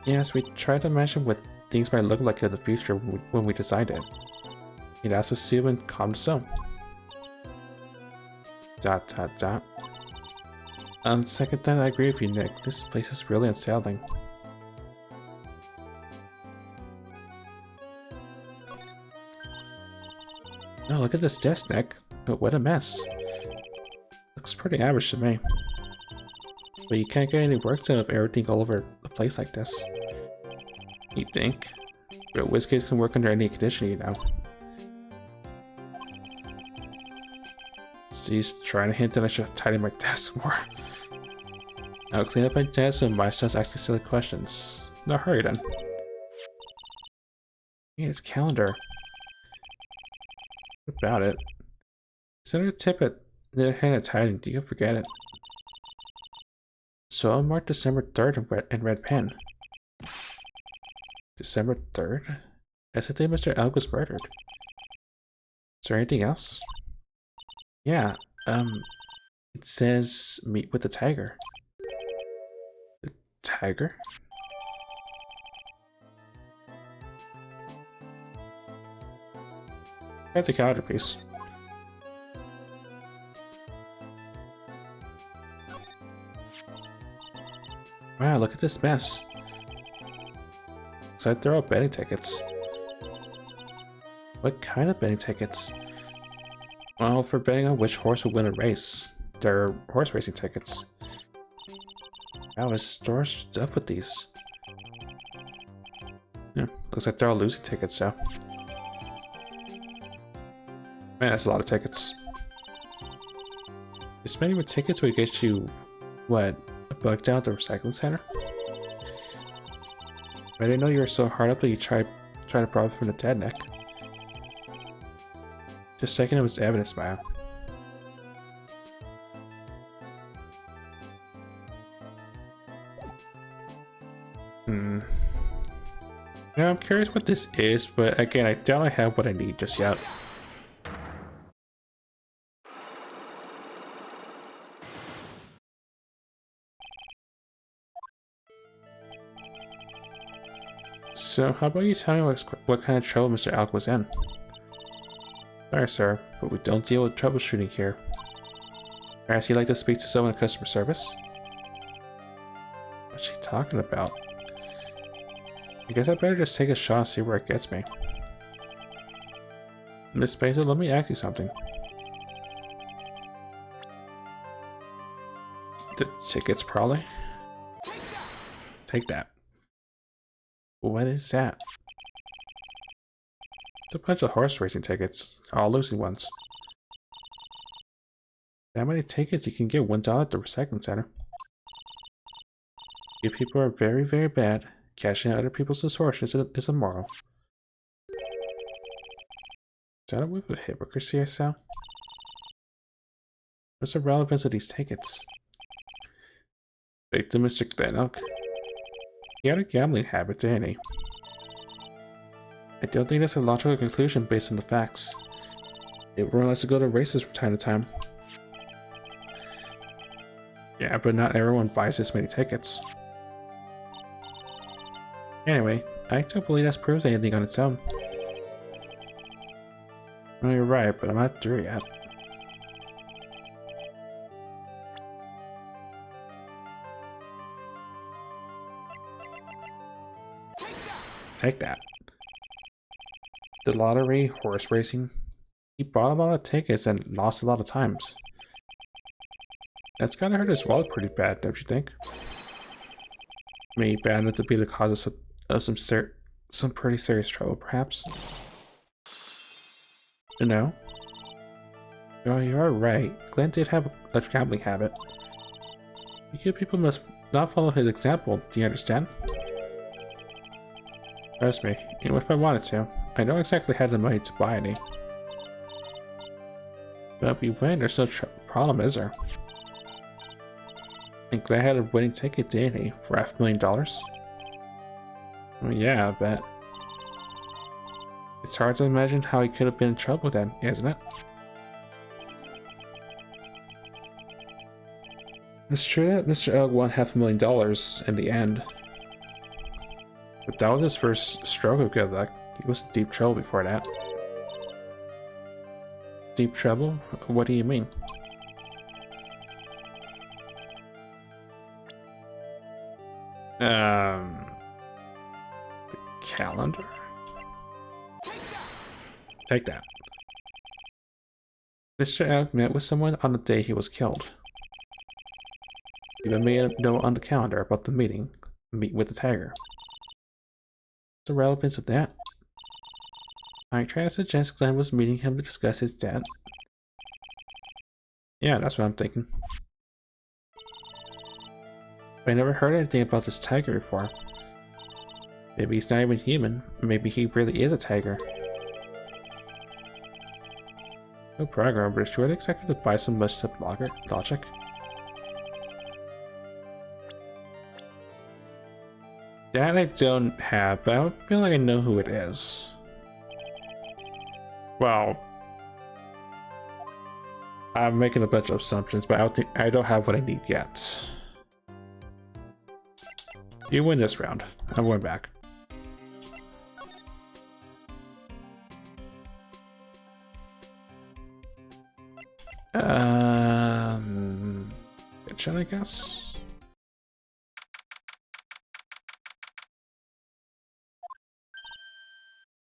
Yes, we tried to imagine what things might look like in the future when we designed it. That's assume and calm so. ... On second thought, I agree with you, Nick. This place is really unsettling. Oh, look at this desk, Nick. Oh, what a mess. Looks pretty average to me. But you can't get any work done with everything all over the place like this. You think? But WizKids can work under any condition, you know. She's trying to hint that I should tidy my desk more. I'll clean up my desk when my son's asking silly questions. No hurry then. Hey, it's calendar. What about it? Send her a tip at the hand it's hiding. Do you forget it? So I'll mark December 3rd in red pen. December 3rd? That's the day Mr. Elk was murdered. Is there anything else? Yeah, it says meet with the tiger. The tiger? That's a calendar piece. Wow, look at this mess. So they're all betting tickets. What kind of betting tickets? Well, for betting on which horse will win a race. They're horse racing tickets. Wow, his store's stuffed with these. Yeah, looks like they're all losing tickets, so. Man, that's a lot of tickets. This many with tickets would get you, what, a bug down at the recycling center? I didn't know you were so hard up that you tried to profit from the dead neck. Just checking it was evidence, Maya. Now I'm curious what this is, but again, I don't have what I need just yet. So how about you tell me what kind of trouble Mr. Alk was in? Sorry, sir, but we don't deal with troubleshooting here. Perhaps you'd like to speak to someone in customer service? What's she talking about? I guess I better just take a shot and see where it gets me. Miss Basil, let me ask you something. The tickets, probably? Take that. What is that? It's a bunch of horse racing tickets, all losing ones. How many tickets you can get $1 at the recycling center? You people are very, very bad. Cashing out other people's misfortunes is immoral. Is that a whiff of hypocrisy I sound? What's the relevance of these tickets? Back to Mr. Glennock. He had a gambling habit, didn't he? I don't think that's a logical conclusion based on the facts. Everyone likes to go to races from time to time. Yeah, but not everyone buys this many tickets. Anyway, I don't believe that proves anything on its own. Well, you're right, but I'm not through yet. Take that. The lottery, horse racing. He bought a lot of tickets and lost a lot of times. That's gotta hurt his wallet pretty bad, don't you think? Maybe bad enough to be the cause of some pretty serious trouble, perhaps. No? Oh, you are right. Glenn did have a gambling habit. You people must not follow his example, do you understand? Trust me, even if I wanted to, I don't exactly have the money to buy any. But if you win, there's no problem, is there? And Glenn had a winning ticket, didn't he, for $500,000? Well, yeah, I bet. It's hard to imagine how he could have been in trouble then, isn't it? It's true that Mr. Elk won $500,000 in the end. But that was his first stroke of good luck. He was in deep trouble before that. Deep trouble? What do you mean? The calendar? Take that. Mr. Elk met with someone on the day he was killed. Even made a note on the calendar about the meeting. meet with the tiger. What's the relevance of that? I tried to suggest Glenn was meeting him to discuss his debt. Yeah, that's what I'm thinking. But I never heard anything about this tiger before. Maybe he's not even human. Maybe he really is a tiger. No program, but should I expect to buy some messed up logic? That I don't have, but I feel like I know who it is. Well, I'm making a bunch of assumptions, but I don't have what I need yet. You win this round. I'm going back. Kitchen, I guess.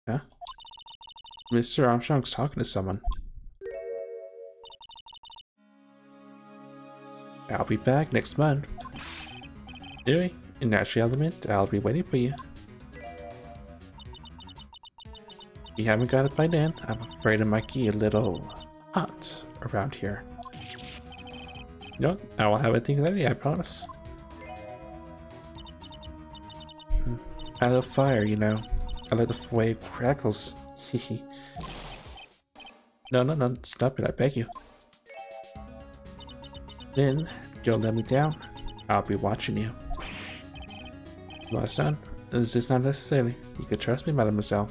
Yeah. Mr. Armstrong's talking to someone. I'll be back next month. Anyway, in Natural Element, I'll be waiting for you. If you haven't got it by then, I'm afraid it might get a little hot around here. You know, I won't have anything ready, I promise. I love fire, you know. I like the way it crackles. Hehe. No, stop it, I beg you. Then, don't let me down. I'll be watching you. My son, this is not necessary. You can trust me, mademoiselle.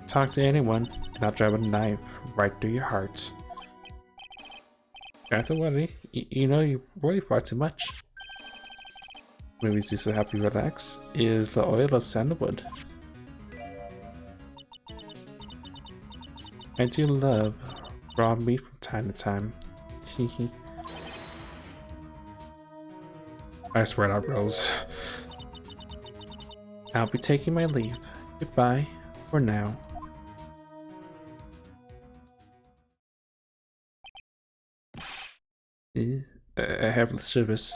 Talk to anyone, and I'll drive a knife right through your heart. Don't have to worry. You know you worry far too much. Maybe this will help you relax. Is the oil of sandalwood. I do love raw meat from time to time. Teehee. I swear that Rose. I'll be taking my leave. Goodbye for now. I have the service.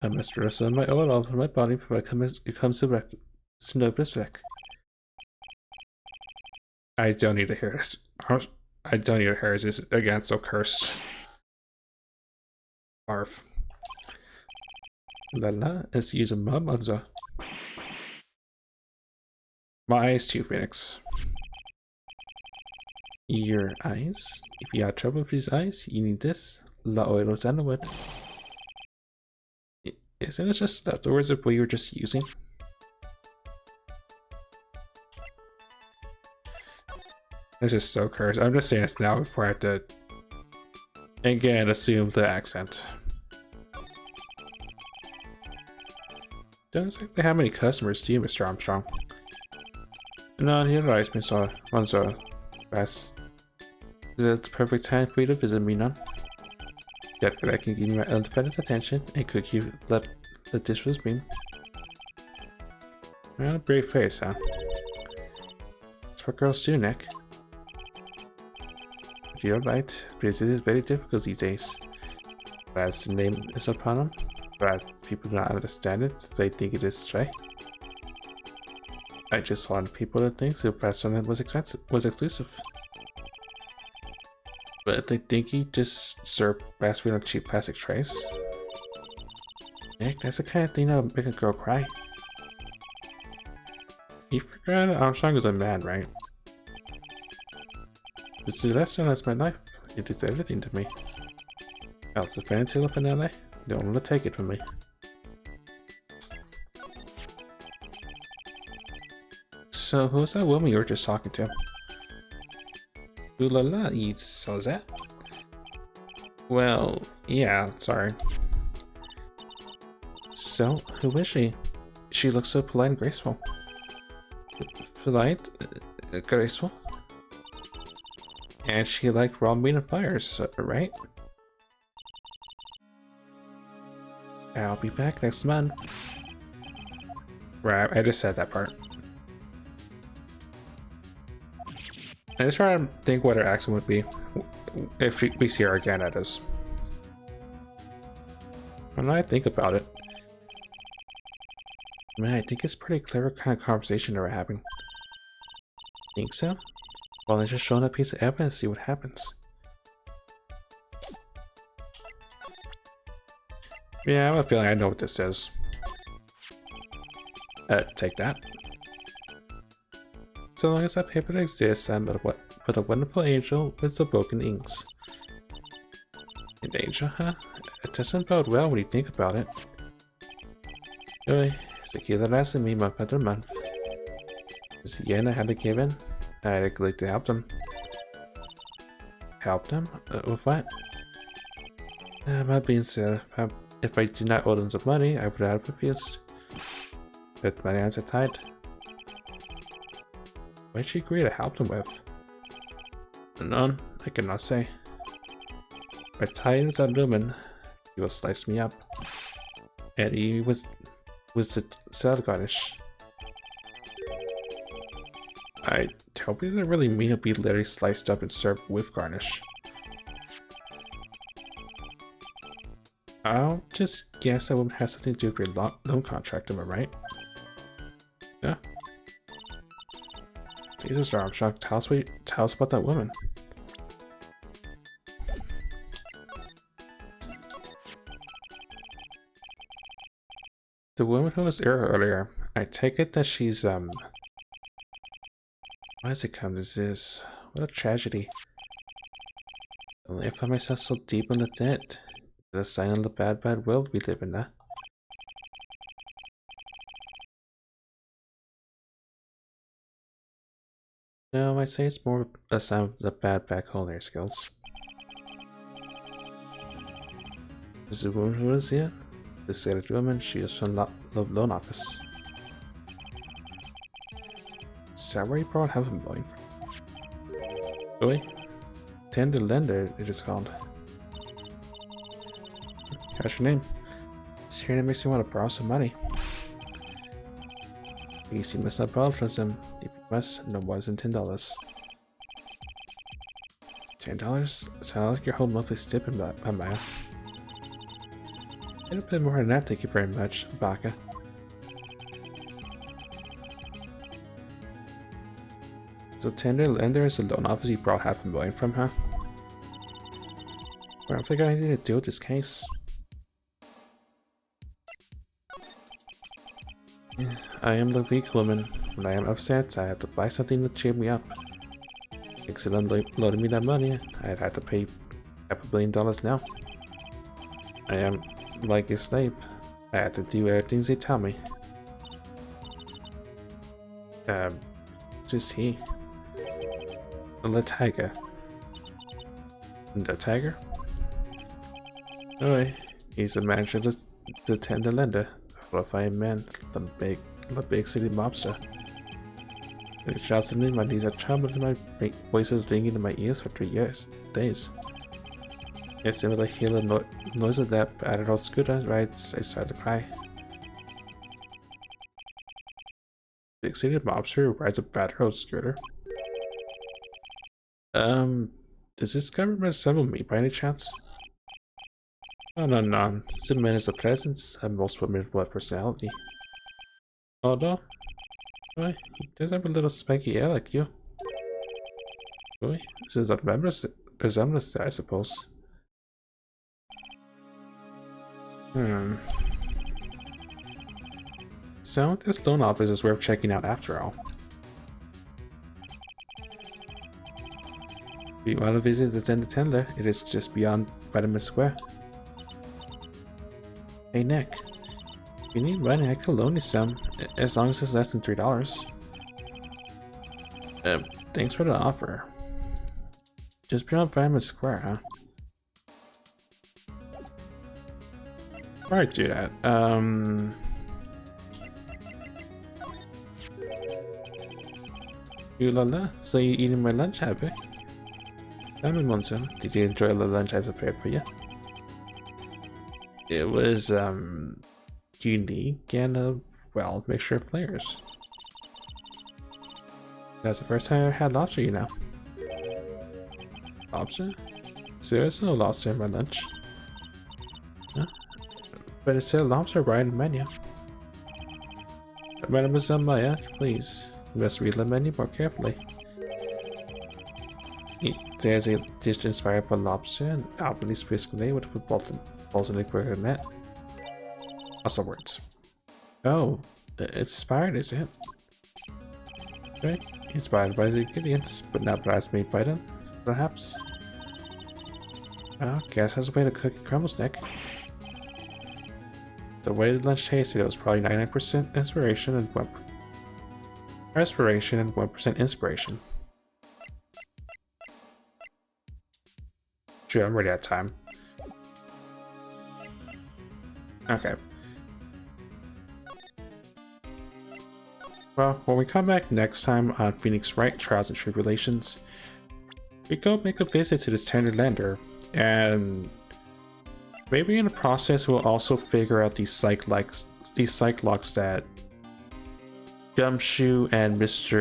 I must rest on my own over my body before it comes to wreck. Snowbirds wreck. I don't need to hear this. I don't need to hear this again, so cursed. Barf. Lala, let's use a mamanza. My eyes too, Phoenix. Your eyes? If you have trouble with these eyes, you need this. La oil of sandalwood. Isn't it just that the words that we were just using? This is so cursed. I'm just saying this now before I have to again assume the accent. Don't exactly have many customers, do you, Mr. Armstrong? No, he arrives, Mr. Manzo. Is it the perfect time for you to visit me now? Yet I can give you my undivided attention and cook you let the dish was being. Well, brave face, huh? That's what girls do, Nick. But you're right, this is very difficult these days. As the name is upon them, but people do not understand it, they think it is right. I just want people to think the restaurant was exclusive. But they think he just served fast food on cheap plastic trays. Nick, that's the kind of thing that would make a girl cry. You forgot Armstrong is a man, right? This is the restaurant, that's my life. It is everything to me. I'll defend until up in LA. Don't want to take it from me. So who's that woman you were just talking to? Ooh la la, you saw that? Well, yeah, sorry. So, who is she? She looks so polite and graceful. Polite? Graceful? And she liked raw meat and fires, right? I'll be back next month. Right, I just said that part. I just try to think what her accent would be if we see her again, that is. When I think about it, man, I think it's pretty clever kind of conversation that we're having. Think so? Well, let's just show them a piece of evidence, see what happens. Yeah, I have a feeling I know what this is. Take that. So long as that paper exists, I'm but a wonderful angel with the broken inks. An angel, huh? It doesn't bode well when you think about it. Anyway, the kids are asking me month after month. This yen I had to give in. I'd like to help them. Help them? With what? That being said, if I did not owe them the money, I would have refused. But my hands are tied. What did she agree to help them with? None, I cannot say. My tied is aluminum. He will slice me up. And he was the salad garnish. I hope he doesn't really mean to be literally sliced up and served with garnish. I'll just guess that woman has something to do with your loan contract, am I right? Yeah. Jesus, Armstrong, tell us about that woman. The woman who was here earlier, I take it that she's, why does it come to this? What a tragedy. I find myself so deep in the debt. It's a sign of the bad world we live in, huh? No, I'd say it's more a sign of the bad culinary skills. This is the woman who is here. The sailor woman, she is from the loan office. Salary brought heaven blowing. Really? Tender lender, it is called. How's your name? This here that makes me want to borrow some money. You see, must not borrow from them. If you must, no more than $10. $10? Sounds like your whole monthly stipend, Maya. A bit more than that, thank you very much, Baka. The tender lender is the loan office you brought $500,000 from, huh? I don't think I have anything to do with this case. I am the weak woman. When I am upset, I have to buy something to cheer me up. Thanks for loading me that money, I'd have to pay $500 million now. I am like a slave. I have to do everything they tell me. Just he. The tiger. The tiger? Oh, he's the manager of the tender lender. A fine man, the big city mobster. When he shouts at me, my knees are trembling and my voice is ringing in my ears for 3 days. As soon as I hear the noise of that battered old scooter rides, I start to cry. Big city mobster rides a battered old scooter. Does this government resemble me by any chance? Oh, no. This man is a presence, and most formidable personality. Oh no? Why, he does have a little spiky hair like you. Why, this is a resemblance, I suppose. So, this loan office is worth checking out after all. If you want to visit the tender, it is just beyond Vitamin Square. Hey Nick, if you need money, I could loan you some, as long as it's less than $3. Thanks for the offer. Just beyond Vitamin Square, huh? Before I do that, Ooh la la, so you eating my lunch, happy? Tell me, Monson, did you enjoy the lunch I prepared for you? It was, unique and well, mixture of flavors. That's the first time I had lobster, you know. Lobster? Seriously, no lobster in my lunch? Huh? But it said lobster right in the menu. Mademoiselle Maya, please. You must read the menu more carefully. There's a dish inspired by lobster and Albany's biscuit with balls in a net. Also words. Oh, it's inspired, is it? Right? Inspired by the ingredients, but not as made by them, perhaps. Well, guess has a way to cook crumbles, Nick. The way the lunch tasted, it was probably 99% inspiration and 1% inspiration. Sure, I'm ready at time. Okay. Well, when we come back next time on Phoenix Wright, Trials and Tribulations, we go make a visit to this tender lender, and maybe in the process we'll also figure out these psych locks that Gumshoe and Miss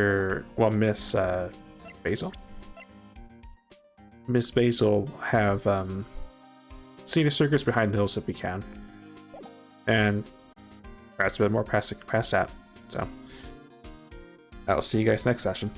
Basil have seen the circus behind the hills if we can, and perhaps a bit more past that. So I'll see you guys next session.